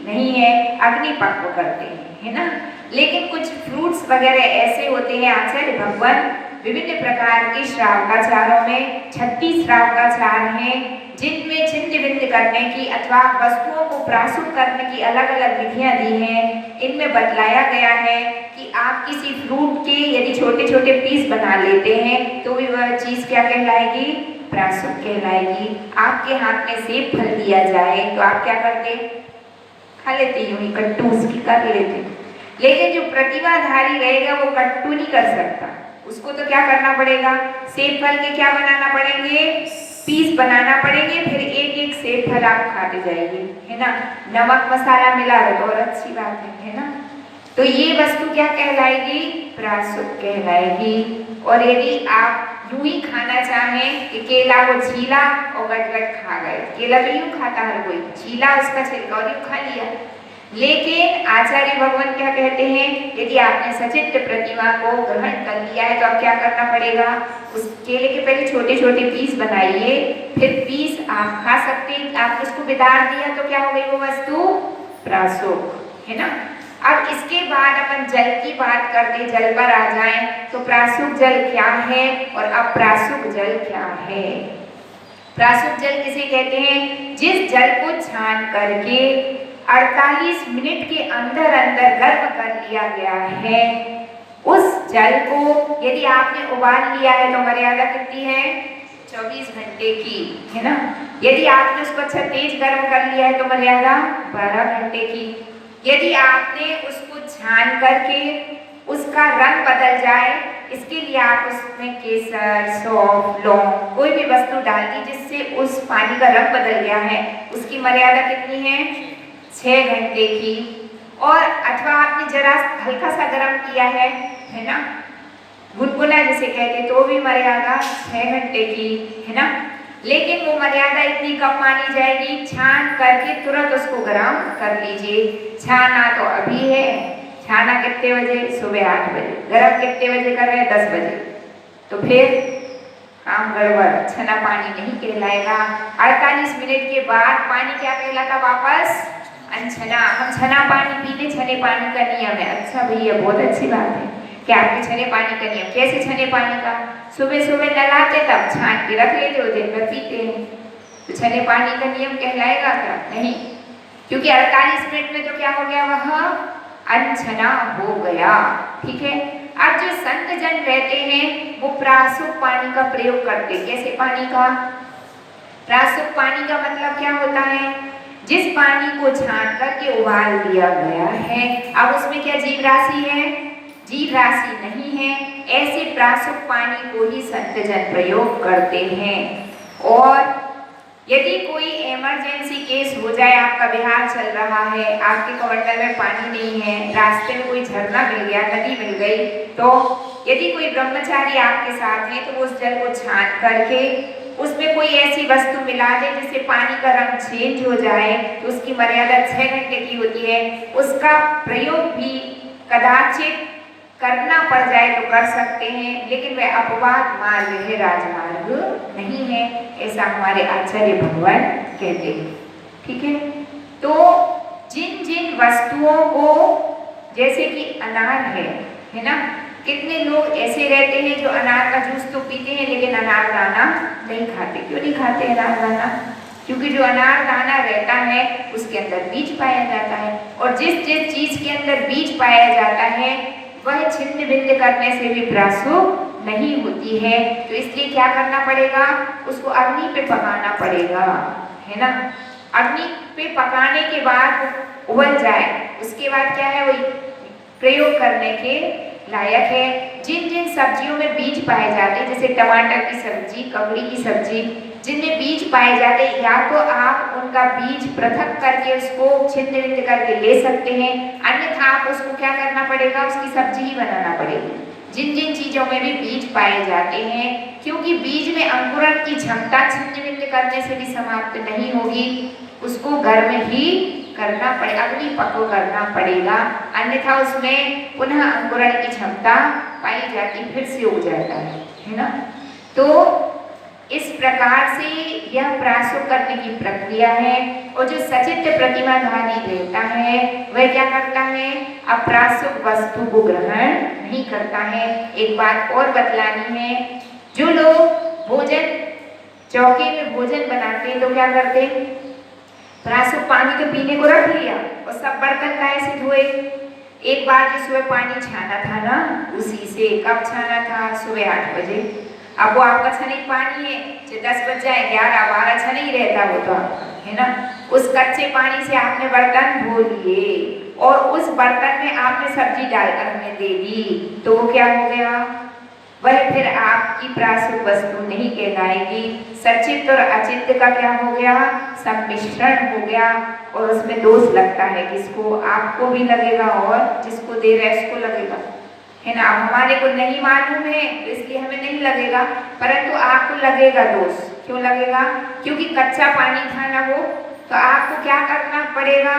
नहीं है, अग्नि पक्व करते हैं, है ना। लेकिन कुछ फ्रूट्स वगैरह ऐसे होते हैं, आचार्य भगवान विभिन्न प्रकार के श्रावकाचारों में 36 श्रावकाचार हैं जिनमें छिन्न भिन्न करने की अथवा वस्तुओं को प्रायश्चित करने की अलग अलग विधियां दी हैं। इनमें बतलाया गया है कि आप किसी फ्रूट के यदि छोटे छोटे पीस बना लेते हैं तो भी वह चीज क्या कहलाएगी, प्रायश्चित कहलाएगी। आपके हाथ में सेब फल दिया जाए तो आप क्या करते, खा लेते, यूं ही कट्टू उसकी कर लेते। लेकिन जो प्रतिभाधारी रहेगा वो कट्टू नहीं कर सकता, उसको तो क्या करना पड़ेगा, सेब फल के क्या बनाना पड़ेंगे, पीस बनाना पड़ेंगे, फिर एक एक सेब फल आप खाते जाइए, है ना। नमक मसाला मिला तो और अच्छी बात है ना। तो ये वस्तु क्या कहलाएगी, प्रायश्चित कहलाएगी। और यदि आप यूं ही खाना चाहें कि केला को छीला और गट खा गए, केला तो यूं खाता हर कोई, छीला उसका छिलका और यूं खा लिया। लेकिन आचार्य भगवान क्या कहते हैं, यदि आपने सचित्र प्रतिमा को ग्रहण कर लिया है तो अब क्या करना पड़ेगा, उस केले के पहले छोटे छोटे पीस बनाइए, फिर पीस आप खा सकते हैं। आपने उसको बिदार दिया तो क्या हो गई वो वस्तु, प्रायश्चित, है ना। अब इसके बाद अपन जल की बात करते, जल पर आ जाएं तो प्रायश्चित जल क्या है और अप्रायश्चित जल क्या है। प्रायश्चित जल किसे कहते हैं, जिस जल को छान करके 48 मिनट के अंदर अंदर गर्म कर लिया गया है, उस जल को यदि आपने उबाल लिया है तो मर्यादा कितनी है, 24 घंटे की, है ना। यदि आपने उसको अच्छा तेज गर्म कर लिया है तो मर्यादा 12 घंटे की। यदि आपने उसको छान करके उसका रंग बदल जाए, इसके लिए आप उसमें केसर, सौंफ, लौंग कोई भी वस्तु डाल दी जिससे उस पानी का रंग बदल गया है, उसकी मर्यादा कितनी है, 6 घंटे की। और अथवा आपने जरा हल्का सा गर्म किया है ना, गुनगुना जिसे कहते, तो भी मर्यादा 6 घंटे की, है ना। लेकिन वो मर्यादा इतनी कम मानी जाएगी, छान करके तुरंत उसको गर्म कर लीजिए। छाना तो अभी है, छाना कितने बजे, सुबह 8 बजे, गर्म कितने बजे कर रहे हैं, 10 बजे, तो फिर काम गड़बड़, छना पानी नहीं कहलाएगा। 48 मिनट के बाद पानी क्या कहलाता, वापस अनछना। हम छना पानी पीते, छने पानी का नियम है। अच्छा भैया, बहुत अच्छी बात है कि आपके छने पानी का नियम, कैसे छने पानी का, सुबह सुबह नलाते तब छान के रख लेते हो, दिन भर पीते हैं, तो छने पानी का नियम कहलाएगा क्या, नहीं, क्योंकि 48 मिनट में तो क्या हो गया, वह अनछना हो गया, ठीक है। अब जो संत जन रहते हैं वो प्रायश्चित पानी का प्रयोग करते, कैसे पानी का, प्रायश्चित पानी का मतलब क्या होता है, जिस पानी को छान करके उबाल दिया गया है, अब उसमें क्या जीव राशि है, जीव राशि नहीं है, ऐसे प्रायश्चित पानी को ही संत जन प्रयोग करते हैं। और यदि कोई इमरजेंसी केस हो जाए, आपका बिहार चल रहा है, आपके कमंडल में पानी नहीं है, रास्ते में कोई झरना मिल गया, नदी मिल गई, तो यदि कोई ब्रह्मचारी आपके साथ है तो उस जल को छान करके उसमें कोई ऐसी वस्तु मिला दे जिससे पानी का रंग चेंज हो जाए, तो उसकी मर्यादा 6 घंटे की होती है। उसका प्रयोग भी कदाचित करना पड़ जाए तो कर सकते हैं, लेकिन वह अपवाद मार्ग है, राजमार्ग नहीं है, ऐसा हमारे आचार्य भगवान कहते हैं, ठीक है। तो जिन जिन वस्तुओं को, जैसे कि अनार है ना, कितने लोग ऐसे रहते हैं जो अनार का जूस तो पीते हैं लेकिन अनार दाना नहीं खाते। क्यों नहीं खाते अनार दाना, क्योंकि जो अनार दाना रहता है उसके अंदर बीज पाया जाता है, और जिस जिस चीज के अंदर बीज पाया जाता है वह छिन्न भिन्न करने से भी प्रायश्चित नहीं होती है। तो इसलिए क्या करना पड़ेगा, उसको अग्नि पे पकाना पड़ेगा, है ना। अग्नि पे पकाने के बाद उबल जाए, उसके बाद क्या है, वही प्रयोग करने के लायक है। जिन जिन सब्जियों में बीज पाए जाते हैं, जैसे टमाटर की सब्जी, ककड़ी की सब्जी, जिनमें बीज पाए जाते हैं, या तो आप उनका बीज पृथक करके उसको छिन्न भिन्न करके ले सकते हैं, अन्यथा आप उसको क्या करना पड़ेगा, उसकी सब्जी ही बनाना पड़ेगी, जिन जिन चीजों में भी बीज पाए जाते हैं, क्योंकि बीज में अंकुरण की क्षमता छिन्न भिन्न करने से भी समाप्त नहीं होगी, उसको गर्म ही करना पड़े, अग्नि पक्व करना पड़ेगा, अन्यथा उसमें पुनः अंकुरण की क्षमता पाई जाती, फिर से उग जाता है ना। तो इस प्रकार से यह प्रासुक करने की प्रक्रिया है। और जो सचित्र प्रतिमाधारी रहता है वह क्या करता है, अप्रासुक वस्तु को ग्रहण नहीं करता है। एक बात और बतलानी है, जो लोग भोजन चौके में भोजन बनाते हैं तो क्या करते, प्रासुक पानी तो पीने को रख लिया और सब बर्तन कैसे धोए। एक बार जो सुबह पानी छाना था ना, उसी से कब छाना था, सुबह 8 बजे। अब वो आपका छनिक पानी है, चाहे 10 बज जाए, 11 12 छन ही रहता वो तो आपका, है ना। उस कच्चे पानी से आपने बर्तन धो लिए और उस बर्तन में आपने सब्जी डालकर हमें दे दी, तो वो क्या हो गया, वह फिर आपकी प्रासुक वस्तु नहीं कहलाएगी। सचित और अचित का क्या हो गया, सम्मिश्रण हो गया, और उसमें दोष लगता है किसको, आपको भी लगेगा और जिसको दे रहे उसको लगेगा, है ना। अब हमारे को नहीं मालूम है तो इसलिए हमें नहीं लगेगा, परंतु आपको लगेगा दोष। क्यों लगेगा, क्योंकि कच्चा पानी था ना वो, तो आपको क्या करना पड़ेगा,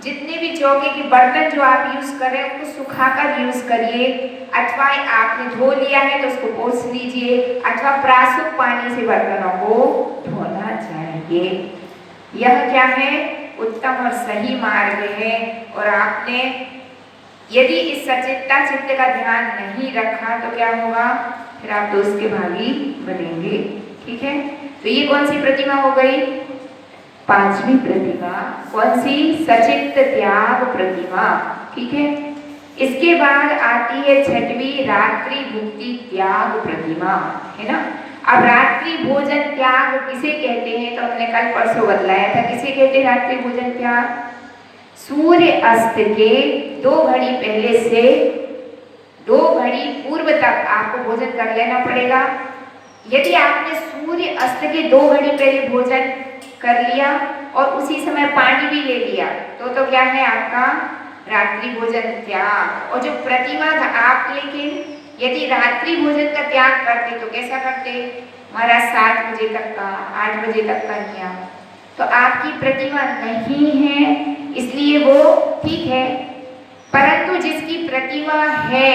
जितने भी चौके के बर्तन जो आप यूज कर रहे हैं उनको सुखाकर यूज करिए, अथवा आपने धो लिया है तो उसको पोंछ लीजिए, अथवा प्रासुक पानी से बर्तनों को धोना चाहिए। यह क्या है, उत्तम और सही मार्ग है। और आपने यदि इस सचेतता चित्त का ध्यान नहीं रखा तो क्या होगा, फिर आप दोष के भागी बनेंगे। ठीक है, तो ये कौन सी प्रतिमा हो गई, 5वीं प्रतिमा। कौन सी, सचित्त त्याग प्रतिमा। ठीक है, इसके बाद आती है 6वीं रात्रि भुक्ति त्याग प्रतिमा, है ना। अब रात्रि भोजन त्याग किसे कहते हैं, तो हमने कल परसों बतलाया था, किसे कहते हैं रात्रि भोजन त्याग, सूर्य अस्त के 2 घड़ी पहले से 2 घड़ी पूर्व तक आपको भोजन कर लेना पड़ेगा। यदि आपने सूर्य अस्त के 2 घड़ी पहले भोजन कर लिया और उसी समय पानी भी ले लिया तो क्या है आपका रात्रि भोजन त्याग। और जो प्रतिमा था आप, लेकिन यदि रात्रि भोजन का त्याग करते तो कैसा करते, हमारा 7 बजे तक का, 8 बजे तक का नियम, तो आपकी प्रतिमा नहीं है इसलिए वो ठीक है, परंतु जिसकी प्रतिमा है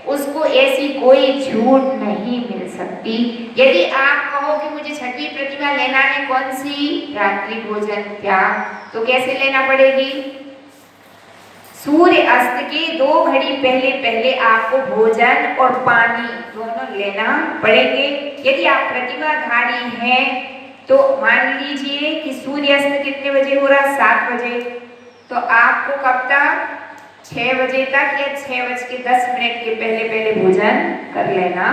उसको ऐसी कोई छूट नहीं मिल सकती। यदि आप कहो कि मुझे 6वीं प्रतिमा लेना है, कौन सी, रात्रि भोजन त्याग, तो कैसे लेना पड़ेगी, सूर्य अस्त के 2 घड़ी पहले पहले आपको भोजन और पानी दोनों लेना पड़ेंगे। यदि आप प्रतिमाधारी हैं तो मान लीजिए कि सूर्य अस्त कितने बजे हो रहा, 7 बजे, तो आपको कब तक, 6 बजे तक या 6:10 के पहले पहले भोजन कर लेना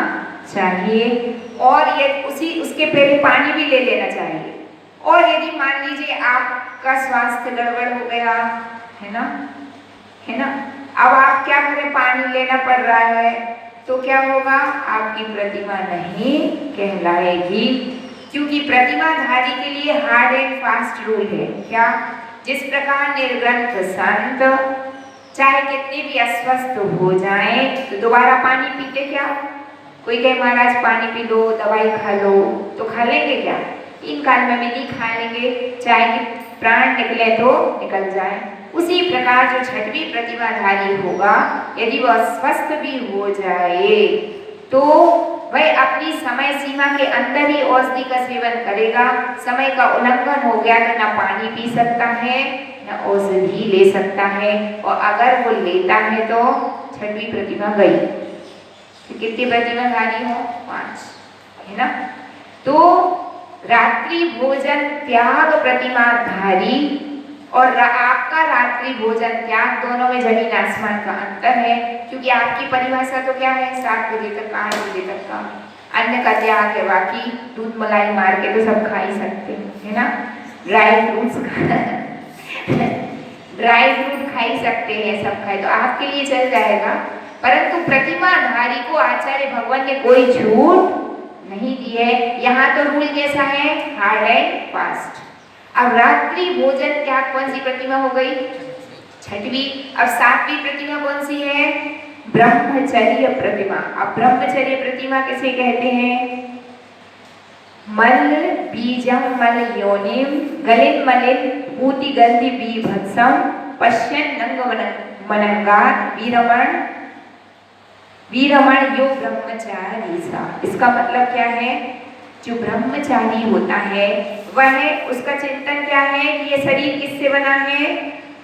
चाहिए, और ये उसके पहले पानी भी ले लेना चाहिए। और यदि मान लीजिए आपका स्वास्थ्य गड़बड़ हो गया, है ना, अब आप क्या करें, पानी लेना पड़ रहा है, तो क्या होगा, आपकी प्रतिमा नहीं कहलाएगी, क्योंकि प्रतिमाधारी के लिए हार्ड एंड फास्ट रूल है। क्या, जिस प्रकार निर्ग्रंथ संत चाहे कितने भी अस्वस्थ हो जाएं तो दोबारा पानी पीते क्या, कोई कहे महाराज पानी पी लो, दवाई खा लो, तो खा लेंगे क्या, इन काल में भी नहीं खा लेंगे, चाहे कि प्राण निकले तो निकल जाए। उसी प्रकार जो 6वीं प्रतिमाधारी होगा, यदि वह स्वस्थ भी हो जाए तो वह अपनी समय सीमा के अंदर ही औषधि का सेवन करेगा। समय का उल्लंघन हो गया तो ना पानी पी सकता है ना औषधि ले सकता है, और अगर वो लेता है तो 6वीं प्रतिमा गई। तो कितनी प्रतिमाधारी हो, 5, है ना। तो रात्रि भोजन त्याग प्रतिमाधारी और आपका रात्रि भोजन त्याग, दोनों में जमीन आसमान का अंतर है, क्योंकि आपकी परिभाषा तो क्या है, 7 बजे तक, 8 बजे तक का, अन्य का त्याग है, बाकी दूध मलाई मार के तो सब खा ही सकते हैं, है ना, ड्राई फ्रूट खा ही सकते हैं, सब खाए तो आपके लिए चल जाएगा। परंतु प्रतिमाधारी को आचार्य भगवान ने कोई छूट नहीं दी है। यहाँ तो रूल कैसा है, हार्ड एंड फास्ट। अब रात्रि भोजन त्याग कौन सी प्रतिमा हो गई, 6वीं। अब 7वीं प्रतिमा कौन सी है, ब्रह्मचर्य प्रतिमा। अब ब्रह्मचर्य प्रतिमा किसे कहते हैं? मल बीजम मल योनिम गलिन मलिन ऊति गंधि बीभत्सम पश्यन नंग मनंगात वीरमण वीरमण यो ब्रह्मचारी सा। इसका मतलब क्या है? जो ब्रह्मचारी होता है वह उसका चिंतन क्या है कि ये शरीर किससे बना है?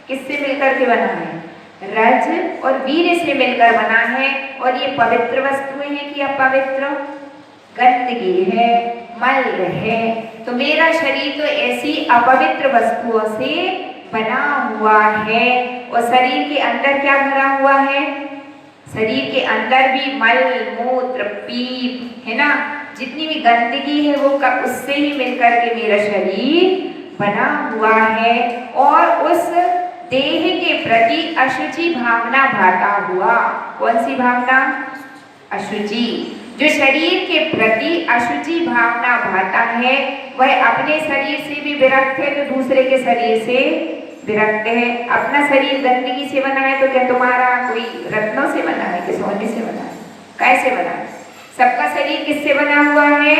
किससे मिलकर के बना है? रज और वीर से मिलकर बना है। और ये पवित्र वस्तुएं हैं कि अपवित्र? गंदगी है, मल है। तो मेरा शरीर तो ऐसी अपवित्र वस्तुओं से बना हुआ है। और शरीर के अंदर क्या भरा हुआ है? शरीर के अंदर भी मल मूत्र पीप है ना, जितनी भी गंदगी है वो उससे ही मिलकर के मेरा शरीर बना हुआ है। और उस देह के प्रति अशुचि भावना भाता हुआ। कौन सी भावना? अशुचि। जो शरीर के प्रति अशुचि भावना भाता है वह अपने शरीर से भी विरक्त है तो दूसरे के शरीर से विरक्त है। अपना शरीर गंदगी से बना है तो क्या तुम्हारा कोई रत्नों से बना है कि सोने से बना है? कैसे बना है? सबका शरीर किससे बना हुआ है?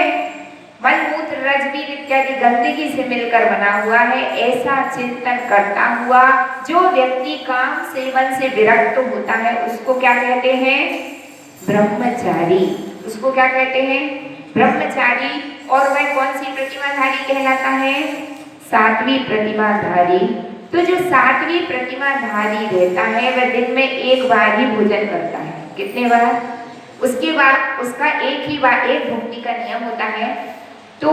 मल मूत्र रजबीर इत्यादि गंदगी से मिलकर बना हुआ है। ऐसा चिंतन करता हुआ जो व्यक्ति काम सेवन से विरक्त होता है उसको क्या कहते हैं? ब्रह्मचारी। उसको क्या कहते हैं? ब्रह्मचारी। और वह कौन सी प्रतिमाधारी कहलाता है? सात्विक प्रतिमाधारी। तो जो सात्विक प्रतिमाधारी रहता है वह दिन में एक बार ही भोजन करता है। कितने बार? उसके बाद उसका एक भुक्ति का नियम होता है। तो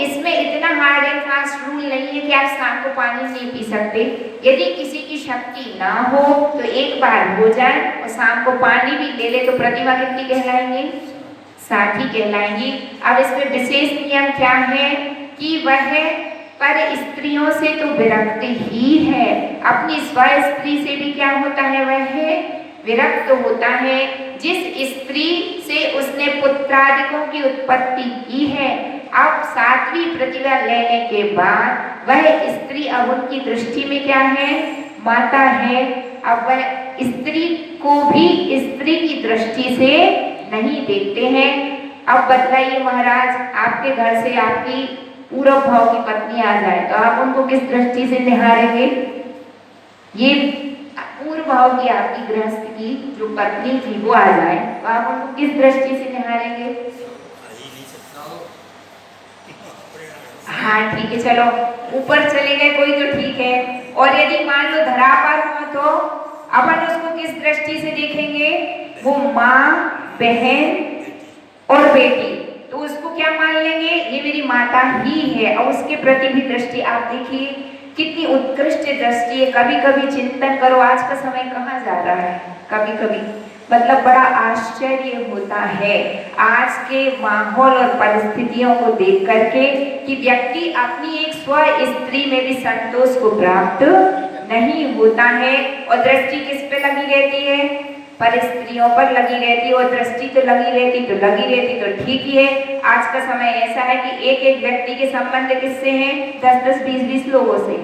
इसमें इतना हार्ड एंड फास्ट रूल नहीं है कि आप शाम को पानी नहीं पी सकते। यदि किसी की शक्ति ना हो तो एक बार भोजन और शाम को पानी भी ले ले तो प्रतिमा कितनी कहलाएंगी? 60 कहलाएंगी। अब इसमें विशेष नियम क्या है कि वह पर स्त्रियों से तो विरक्त ही है, अपनी स्व स्त्री से भी क्या होता है? वह विरक्त होता है। जिस स्त्री से उसने पुत्रादिकों की उत्पत्ति की है अब सात्विक प्रतिभा लेने के बाद वह स्त्री अब उनकी दृष्टि में क्या है? माता है। अब वह स्त्री को भी स्त्री की दृष्टि से नहीं देखते हैं। अब बताइए महाराज, आपके घर से आपकी पूर्व भाव की पत्नी आ जाए तो आप उनको किस दृष्टि से निहारेंगे? ये पूर्व भाव की आपकी गृहस्थ की जो पत्नी थी वो आ जाए तो आप उनको किस दृष्टि से निहारेंगे? हाँ ठीक है, चलो ऊपर चले गए कोई तो ठीक है। और यदि मान लो धरा पर हो तो अपन उसको किस दृष्टि से देखेंगे? वो माँ, बहन और बेटी, तो उसको क्या मान लेंगे? ये मेरी माता ही है। और उसके प्रति भी दृष्टि आप देखिए कितनी उत्कृष्ट दृष्टि है। कभी कभी चिंतन करो आज का समय कहाँ जा रहा है। कभी कभी मतलब बड़ा आश्चर्य होता है आज के माहौल और परिस्थितियों को देख करके कि व्यक्ति अपनी एक स्व स्त्री में भी संतोष को प्राप्त नहीं होता है। और दृष्टि किस पे लगी रहती है? पर स्त्रियों पर लगी रहती है। और दृष्टि तो लगी रहती तो ठीक ही है। आज का समय ऐसा है कि एक एक व्यक्ति के संबंध किससे हैं? 10-10, 20-20 लोगों से।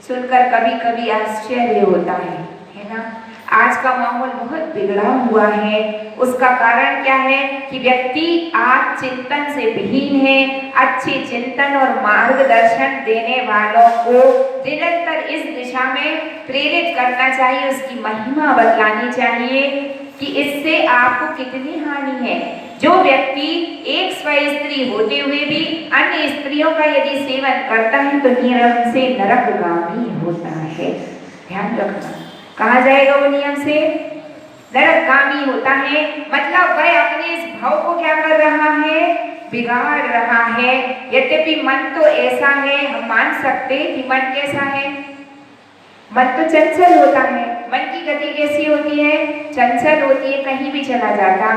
सुनकर कभी कभी आश्चर्य होता है ना। आज का माहौल बहुत बिगड़ा हुआ है। उसका कारण क्या है कि व्यक्ति आज चिंतन से विहीन है। अच्छे चिंतन और मार्गदर्शन देने वालों को निरंतर इस दिशा में प्रेरित करना चाहिए, उसकी महिमा बतलानी चाहिए कि इससे आपको कितनी हानि है। जो व्यक्ति एक स्व स्त्री होते हुए भी अन्य स्त्रियों का यदि सेवन करता है तो नियम से नरकगामी होता है। ध्यान रखना, कहा जाएगा वो नियम से नरकगामी होता है। मतलब वह अपने इस भाव को क्या कर रहा है? बिगाड़ रहा है। यद्यपि मन तो ऐसा है, हम मान सकते कि मन कैसा है? मन तो चंचल होता है। मन की गति कैसी होती है? चंचल होती है, कहीं भी चला जाता।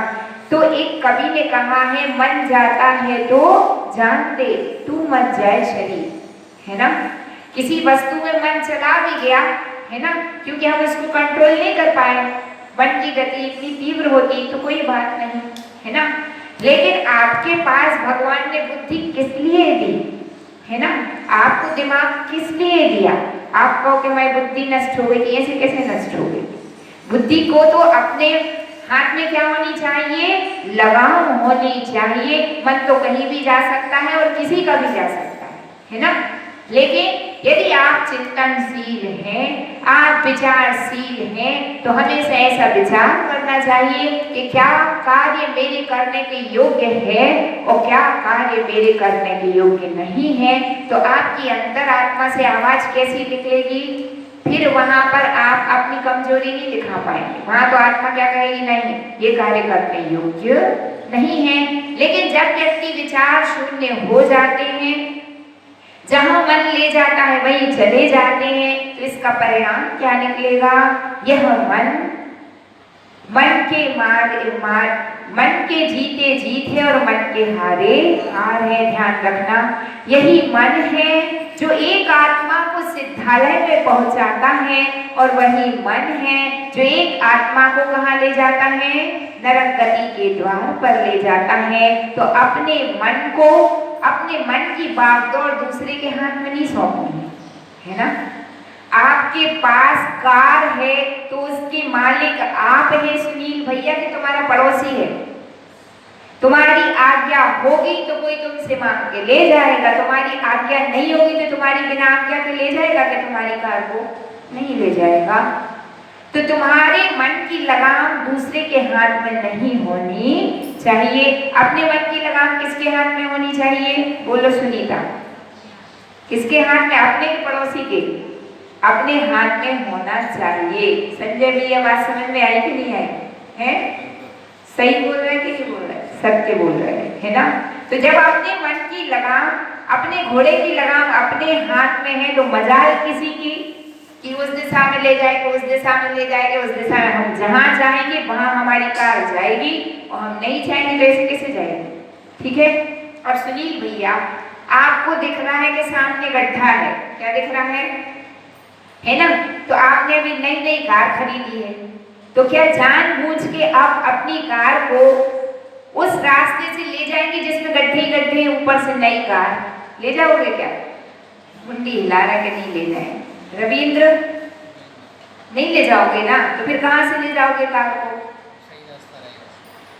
तो एक कवि ने कहा है, मन जाता है तो जान दे, तू मत जाए शरीर, है ना। किसी वस्तु में मन चला भी गया है ना, क्योंकि हम इसको कंट्रोल नहीं कर पाए, मन की गति इतनी तीव्र होती तो कोई बात नहीं, है ना। लेकिन आपके पास भगवान ने बुद्धि किस लिए दी, है ना। आपको दिमाग किस लिए दिया? आप कहो कि मैं बुद्धि नष्ट हो गई, ऐसे कैसे नष्ट हो गई? बुद्धि को तो अपने हाथ में क्या होनी चाहिए? लगाम होनी चाहिए। मन तो कहीं भी जा सकता है और किसी का भी जा सकता है ना? लेकिन यदि आप चिंतनशील हैं, आप विचारशील हैं, तो हमेशा ऐसा विचार करना चाहिए कि क्या कार्य मेरे करने के योग्य है और क्या कार्य मेरे करने के योग्य नहीं है। तो आपकी अंतरात्मा से आवाज कैसी निकलेगी? फिर वहां पर आप अपनी कमजोरी नहीं दिखा पाएंगे। वहां तो आत्मा क्या कहेगी? नहीं, ये कार्य करने योग्य नहीं है। लेकिन जब व्यक्ति विचार शून्य हो जाते हैं, जहां मन ले जाता है वहीं चले जाते हैं, तो इसका परिणाम क्या निकलेगा? यह मन के मन के जीते जीत है और मन के हारे हार है। ध्यान रखना, यही मन है जो एक आत्मा को सिद्धालय में पहुंचाता है और वही मन है जो एक आत्मा को कहाँ ले जाता है? नरक गति के द्वार पर ले जाता है। तो अपने मन की बागडोर दूसरे के हाथ में नहीं सौंपनी है ना? आपके पास कार है तो उसके मालिक आप हैं सुनील भैया, कि तुम्हारा पड़ोसी है। तुम्हारी आज्ञा होगी तो कोई तुमसे मांग के ले जाएगा, तुम्हारी आज्ञा नहीं होगी तो तुम्हारी बिना आज्ञा के ले जाएगा कि तुम्हारी कार को? नहीं ले जाएगा। तो तुम्हारे मन की लगाम दूसरे के हाथ में नहीं होनी चाहिए। अपने मन की लगाम किसके हाथ में होनी चाहिए? बोलो सुनीता, किसके हाथ में? अपने के पड़ोसी के? अपने हाथ में होना चाहिए। संजय भैया बात समझ में आई कि नहीं आई? है? सही बोल रहे हैं कि नहीं बोल रहे? सत्य बोल रहे हैं, है ना? तो जब अपने मन की लगाम, अपने घोड़े की लगाम अपने हाथ में है, तो मजाल किसी की कि उस दिशा में ले जाएगा, उस दिशा में ले जाएगा, उस दिशा में हम जहां चाहेंगे वहां हमारी कार जाएगी, और हम नहीं चाहेंगे तो ऐसे कैसे जाएगी? ठीक है। और सुनील भैया, आपको दिख रहा है कि सामने गड्ढा है, क्या दिख रहा है ना? तो आपने अभी नई नई कार खरीदी है, तो क्या जानबूझ के आप अपनी कार को उस रास्ते से ले जाएंगे जिसमें गड्ढे ही गड्ढे, ऊपर से नई कार ले जाओगे क्या? मुंडी हिला रहा कि नहीं ले जाएंगे? रविंद्र, नहीं ले जाओगे ना? तो फिर कहां से ले जाओगे कार को?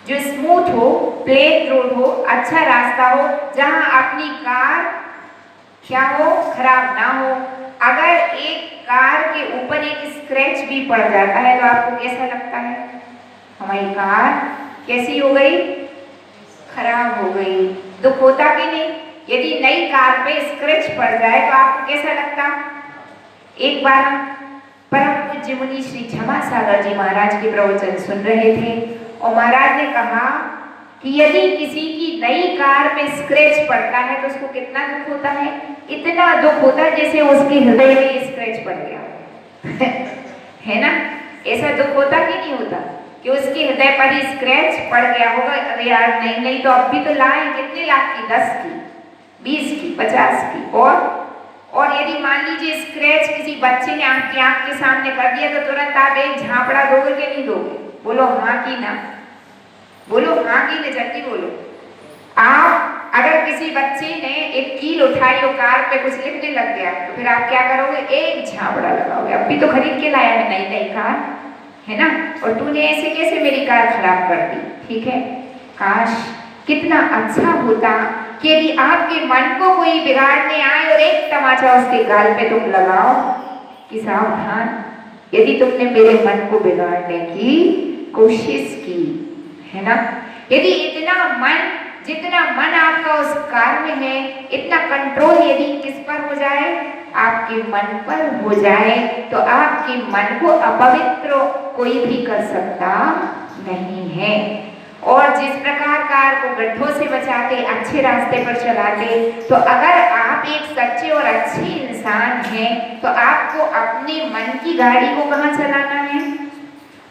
जो स्मूथ हो, प्लेन रोड हो, अच्छा रास्ता हो, जहां अपनी कार क्या हो? खराब ना हो। अगर एक कार के ऊपर एक स्क्रैच भी पड़ जाता है तो आपको कैसा लगता है? हमारी कार कैसी हो गई? खराब हो गई। दुख होता कि नहीं? यदि नई कार पे स्क्रैच पड़ जाए तो आपको कैसा लगता? एक बार हम परम पूज्य मुनि श्री क्षमा सागर जी महाराज के प्रवचन सुन रहे थे और महाराज ने कहा कि यदि किसी की नई कार पे स्क्रैच पड़ता है तो उसको कितना दुख होता है? इतना दुख होता है जैसे उसके हृदय में स्क्रैच पड़ गया है ना? ऐसा दुख होता कि नहीं होता कि उसके हृदय पर ही स्क्रैच पड़ गया होगा? अरे यार नहीं तो अब भी तो लाए, कितने लाख की? 10 की, 20 की, 50 की। और यदि मान लीजिए स्क्रैच किसी बच्चे ने आपकी आंख के सामने कर दिया तो तुरंत आप एक झापड़ा दोगे कि नहीं दोगे? बोलो हाँ की ना? बोलो हाँ की ना? जल्दी बोलो। आप अगर किसी बच्चे ने एक कील उठाई और कार पे कुछ लिखने लग गया तो फिर आप क्या करोगे? एक झापड़ा लगाओगे। अभी तो खरीद के लाया है नई नई कार, है ना? और तूने ऐसे कैसे मेरी कार खराब कर दी? ठीक है। काश कितना अच्छा होता कि यदि आपके मन को कोई बिगाड़ने आए और एक तमाचा उसके गाल पे तुम लगाओ कि सावधान, यदि तुमने मेरे मन को बिगाड़ने की कोशिश की, है ना? यदि जितना मन आपका उस कार में है, इतना कंट्रोल यदि किस पर हो जाए? आपके मन पर हो जाए, तो आपके मन को अपवित्र कोई भी कर सकता नहीं है। और जिस प्रकार कार को गड्ढों से बचाते, अच्छे रास्ते पर चलाते, तो अगर आप एक सच्चे और अच्छे इंसान हैं तो आपको अपने मन की गाड़ी को कहाँ चलाना है?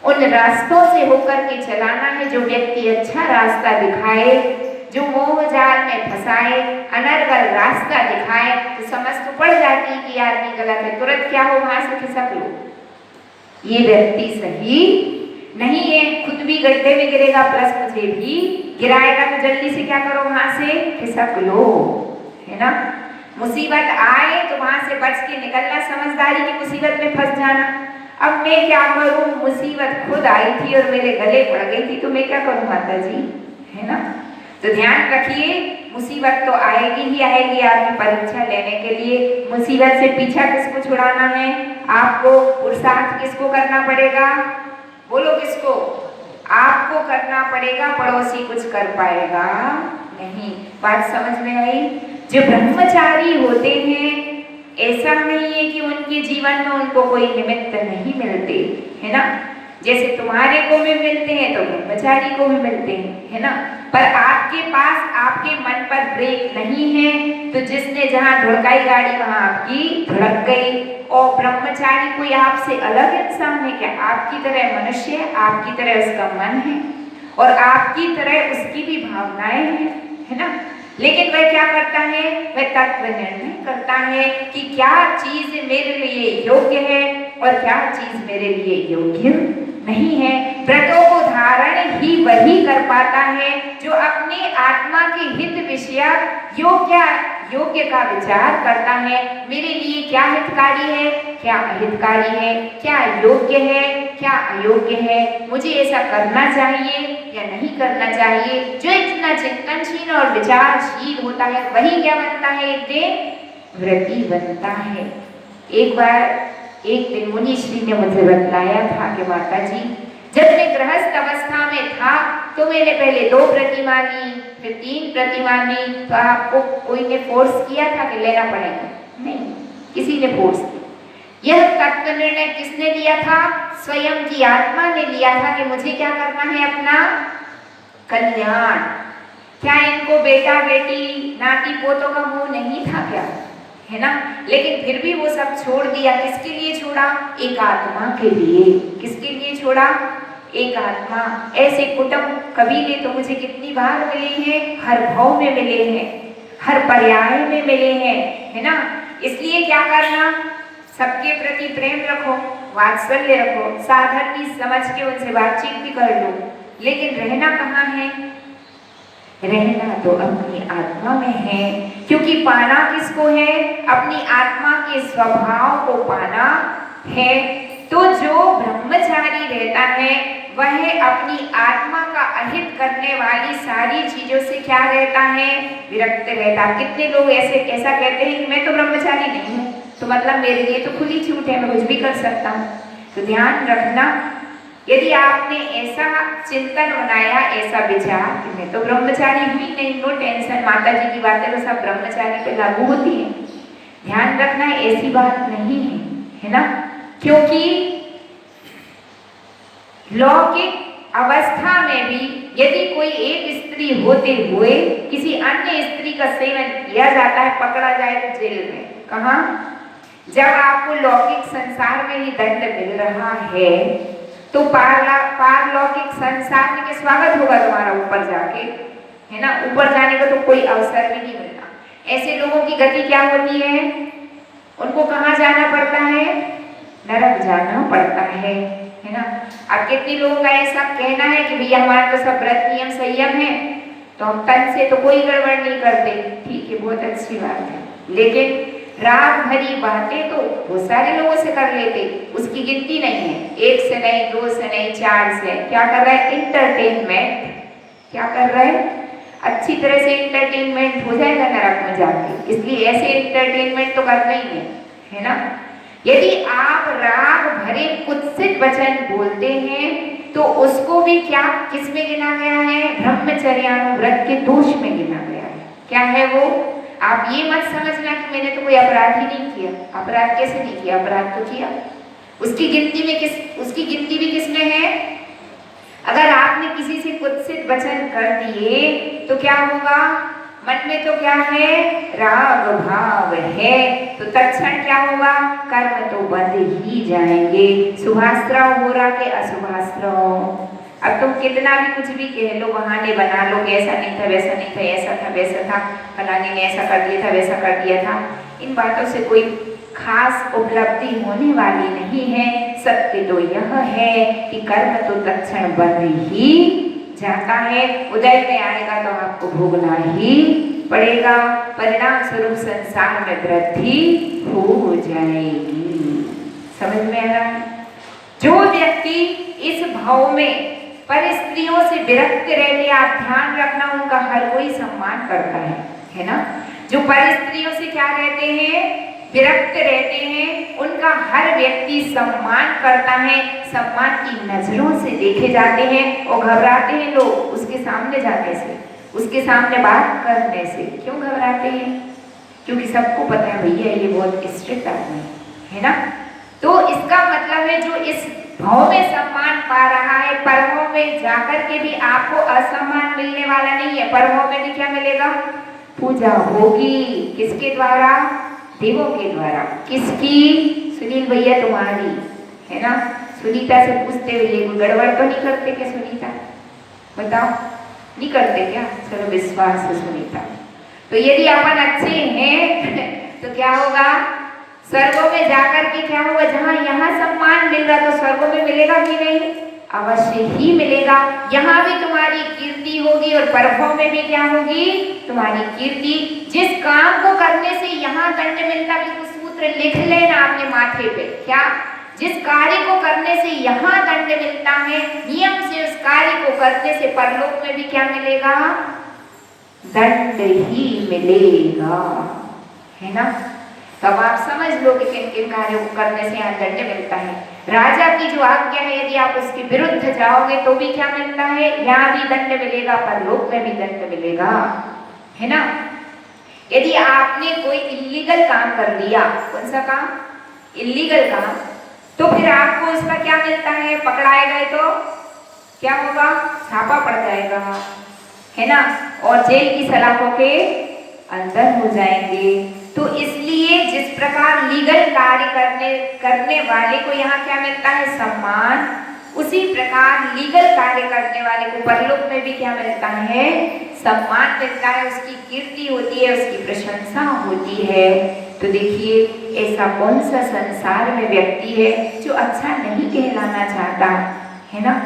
उन रास्तों से होकर के चलाना है जो व्यक्ति अच्छा रास्ता दिखाए, जो मोह जाल में फंसाए, अनर्गल रास्ता दिखाए। तो समझ तो पड़ जाती है कि आदमी गलत है, तुरंत क्या हो? वहां से खिसक लो, ये व्यक्ति सही नहीं है, खुद भी गड्ढे में गिरेगा प्लस मुझे भी गिराएगा, तो जल्दी से क्या करो? वहां से खिसक लो, है ना? मुसीबत आए तो वहां से बच के निकलना, समझदारी की मुसीबत में फंस जाना। अब मैं क्या करूं? मुसीबत खुद आई थी और मेरे गले पड़ गई थी तो मैं क्या करूं माता जी, है ना। तो ध्यान रखिए, मुसीबत तो आएगी ही आएगी आपकी परीक्षा लेने के लिए। मुसीबत से पीछा किसको छुड़ाना है? आपको। पुरुषार्थ किसको करना पड़ेगा? बोलो किसको? आपको करना पड़ेगा, पड़ोसी कुछ कर पाएगा नहीं। बात समझ में आई? जो ब्रह्मचारी होते हैं, ऐसा नहीं है कि उनके जीवन में उनको कोई निमित्त नहीं मिलते, है ना। जैसे तुम्हारे को भी मिलते हैं तो ब्रह्मचारी को भी मिलते हैं, है ना। पर आपके पास आपके मन पर ब्रेक नहीं है, तो जिसने जहां धुड़काई गाड़ी वहां आपकी धुड़क गई। और ब्रह्मचारी कोई आपसे अलग इंसान है क्या? आपकी तरह मनुष्य है, आपकी तरह उसका मन है और आपकी तरह उसकी भी भावनाएं हैं, है ना। लेकिन वह क्या करता है? वह तत्व निर्णय करता है कि क्या चीज मेरे लिए योग्य है और क्या चीज मेरे लिए योग्य नहीं है। व्रतों को धारण ही वही कर पाता है जो अपने आत्मा के हित विषयक योग्य का विचार करता है। मेरे लिए क्या हितकारी है, क्या अहितकारी है, क्या योग्य है, क्या अयोग्य है, मुझे ऐसा करना चाहिए या नहीं करना चाहिए। जो इतना चिंतनशील और विचारशील होता है वही क्या बनता है? एक दिन व्रती बनता है। एक दिन मुनि श्री ने मुझे बतलाया था कि माता जी, जब मैं गृहस्थ अवस्था में था तो मैंने पहले 2 प्रतिमा ली, फिर 3 प्रतिमा ली। तो आपको कोई ने फोर्स किया था कि लेना पड़ेगा? नहीं, किसी ने फोर्स किया। यह तत्व निर्णय किसने लिया था? स्वयं की आत्मा ने लिया था कि मुझे क्या करना है? अपना कल्याण। क्या इनको बेटा बेटी नाती पोतों का मोह नहीं था क्या? है ना। लेकिन फिर भी वो सब छोड़ दिया। किसके लिए छोड़ा? एक आत्मा के लिए। किसके लिए छोड़ा? एक आत्मा। ऐसे कुटुंब कबीले तो मुझे कितनी बार मिले हैं, हर भाव में मिले हैं, हर पर्याय में मिले हैं, है ना। इसलिए क्या करना? सबके प्रति प्रेम रखो, वात्सल्य रखो, साधर्मी समझ के उनसे बातचीत भी कर लो। लेकिन रहना कहाँ है? रहना तो अपनी आत्मा में है, क्योंकि पाना किसको है? अपनी आत्मा के स्वभाव को पाना है। तो जो ब्रह्मचारी रहता है वह अपनी आत्मा का अहित करने वाली सारी चीजों से क्या रहता है? विरक्त रहता। कितने लोग ऐसा कहते हैं कि मैं तो ब्रह्मचारी नहीं हूँ, तो मतलब मेरे लिए तो खुली छूट है, मैं कुछ भी कर सकता हूँ। तो ध्यान रखना, यदि आपने ऐसा चिंतन बनाया, ऐसा विचार कि मैं तो ब्रह्मचारी हुई नहीं, नो टेंशन, माता जी की बातें तो सब ब्रह्मचारी पे लागू होती है। ध्यान रखना ऐसी बात नहीं है, है ना। क्योंकि लौकिक अवस्था में भी यदि कोई एक स्त्री होते हुए किसी अन्य स्त्री का सेवन किया जाता है, पकड़ा जाए तो जेल में। कहाँ? जब आपको लौकिक संसार में ही दंड मिल रहा है तो पारलौकिक संसार में स्वागत होगा तुम्हारा ऊपर जाके, है ना। ऊपर जाने का तो कोई अवसर भी नहीं मिलता। ऐसे लोगों की गति क्या होती है? उनको कहाँ जाना पड़ता है? नरक जाना पड़ता है ना। अब कितने लोगों का ऐसा कहना है कि भैया हमारा तो सब व्रत नियम संयम है, तो हम तन से तो कोई गड़बड़ नहीं करते। ठीक है, बहुत अच्छी बात है, लेकिन राग भरी बातें तो बहुत सारे लोगों से कर लेते, उसकी गिनती नहीं है। 1 से नहीं, 2 से नहीं, 4 से। क्या कर रहा है? इंटरटेनमेंट। क्या कर रहा है? अच्छी तरह से इंटरटेनमेंट हो जाएगा नरक में जाके। इसलिए ऐसे इंटरटेनमेंट तो करना ही है ना। यदि आप राग भरे कुत्सित वचन बोलते हैं तो उसको भी क्या किस में गिना गया है? ब्रह्मचर्यानुव्रत के दोष में गिना गया है। क्या है वो? आप ये मत समझना कि मैंने तो कोई अपराध ही नहीं किया। अपराध कैसे नहीं किया? अपराध तो किया। उसकी गिनती भी किसमें है? अगर आपने किसी से कुत्सित वचन कर दिए तो क्या होगा? मन में तो क्या है? राग भाव है, तो तत्क्षण क्या होगा? कर्म तो बंद ही जाएंगे। शुभास्त्राव हो रहा के अशुभास्त्राव। अब तुम कितना भी कुछ भी कह लो, बहाने बना लो कि ऐसा नहीं था, वैसा नहीं था, ऐसा था, वैसा था, फलाने ने ऐसा कर दिया था, वैसा कर दिया था। इन बातों से कोई खास उपलब्धि होने वाली नहीं है। सत्य तो यह है कि कर्म तो तत्क्षण बंद ही जाता है। उदय में आएगा तो आपको भोगना ही पड़ेगा। परिणाम स्वरूप संसार में वृद्धि हो जाएगी। समझ में आ रहा है? जो व्यक्ति इस भाव में पर स्त्रियों से विरक्त रहते, आप ध्यान रखना, उनका हर कोई सम्मान करता है ना। जो पर स्त्रियों से क्या रहते हैं, विरक्त रहते हैं, उनका हर व्यक्ति सम्मान करता है, सम्मान की नजरों से देखे जाते हैं और घबराते हैं लोग उसके सामने जाने से, उसके सामने बात करने से। क्यों घबराते हैं? क्योंकि सबको पता है भैया ये बहुत स्ट्रिक्ट आदमी है ना। तो इसका मतलब है जो इस भाव में सम्मान पा रहा है, परमों में जाकर के भी आपको असम्मान मिलने वाला नहीं है। परमों में भी क्या मिलेगा? पूजा होगी। किसके द्वारा? देवों के द्वारा। किसकी? सुनील भैया तुम्हारी, है ना। सुनीता से पूछते हुए कोई गड़बड़ तो नहीं करते क्या सुनीता? बताओ, नहीं करते क्या? चलो विश्वास है सुनीता। तो यदि अपन अच्छे हैं तो क्या होगा? स्वर्गों में जाकर के क्या होगा? जहां यहाँ सम्मान मिल रहा तो स्वर्गों में मिलेगा कि नहीं? अवश्य ही मिलेगा। यहाँ भी तुम्हारी कीर्ति होगी और परभव में भी क्या होगी? तुम्हारी कीर्ति। जिस काम को करने से यहाँ दंड मिलता, भी तो सूत्र लिख लेना अपने माथे पे। क्या? जिस कार्य को करने से यहाँ दंड मिलता है, नियम से उस कार्य को करने से परलोक में भी क्या मिलेगा? दंड ही मिलेगा, है ना। तब आप समझ लो कि किन किन कार्यों को करने से यहाँ दंड मिलता है। राजा की जो आज्ञा है, यदि आप उसके विरुद्ध जाओगे तो भी क्या मिलता है? यहाँ भी दंड मिलेगा, परलोक में भी दंड मिलेगा, है ना। यदि आपने कोई इल्लीगल काम कर लिया, कौन सा काम? इल्लीगल काम, तो फिर आपको उसका क्या मिलता है? पकड़ाए गए तो क्या होगा? छापा पड़ जाएगा, है ना, और जेल की सलाखों के अंदर हो जाएंगे। तो इसलिए जिस प्रकार लीगल कार्य करने वाले को यहाँ क्या मिलता है? सम्मान। उसी प्रकार लीगल कार्य करने वाले को परलोक में भी क्या मिलता है? सम्मान मिलता है, उसकी कीर्ति होती है, उसकी प्रशंसा होती है। तो देखिए, ऐसा कौन सा संसार में व्यक्ति है जो अच्छा नहीं कहलाना चाहता, है ना।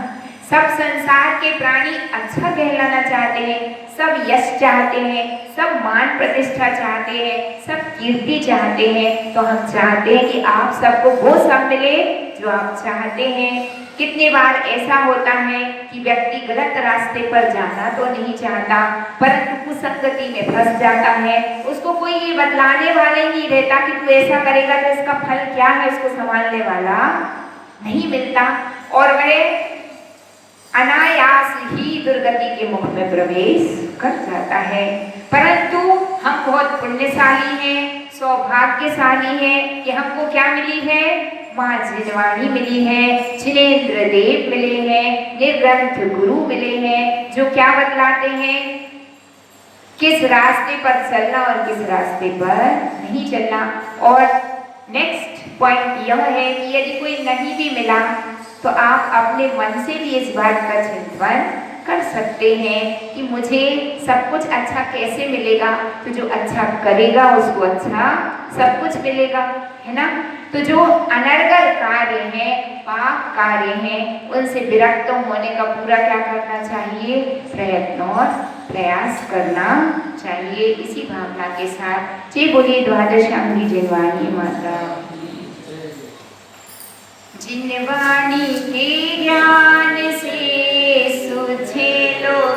सब संसार के प्राणी अच्छा कहलाना चाहते हैं, सब यश चाहते हैं, सब मान प्रतिष्ठा चाहते हैं, सब कीर्ति चाहते हैं। तो हम चाहते हैं कि आप सबको वो सब मिले जो आप चाहते हैं। कितनी बार ऐसा होता है कि व्यक्ति गलत रास्ते पर जाना तो नहीं चाहता, परंतु कुसंगति में फंस जाता है। उसको कोई ये बतलाने वाला ही नहीं रहता कि तू ऐसा करेगा तो इसका फल क्या है, उसको संभालने वाला नहीं मिलता, और वह अनायास ही दुर्गति के मुख में प्रवेश कर जाता है। परंतु हम बहुत पुण्यशाली हैं, सौभाग्यशाली हैं कि हमको क्या मिली है? माँ जिनवाणी मिली है, जिनेंद्र देव मिले हैं, निर्ग्रंथ गुरु मिले हैं, जो क्या बतलाते हैं किस रास्ते पर चलना और किस रास्ते पर नहीं चलना। और नेक्स्ट पॉइंट यह है कि यदि कोई नहीं भी मिला तो आप अपने मन से भी इस बात का चिंतन कर सकते हैं कि मुझे सब कुछ अच्छा कैसे मिलेगा। तो जो अच्छा करेगा उसको अच्छा सब कुछ मिलेगा, है ना। तो जो अनर्गल कार्य हैं, पाप कार्य हैं, उनसे विरक्त होने का पूरा क्या करना चाहिए? प्रयत्न और प्रयास करना चाहिए। इसी भावना के साथ जय बोलिए द्वादशांगी जिनवाणी माता। जिनवाणी के ज्ञान से सुझे लो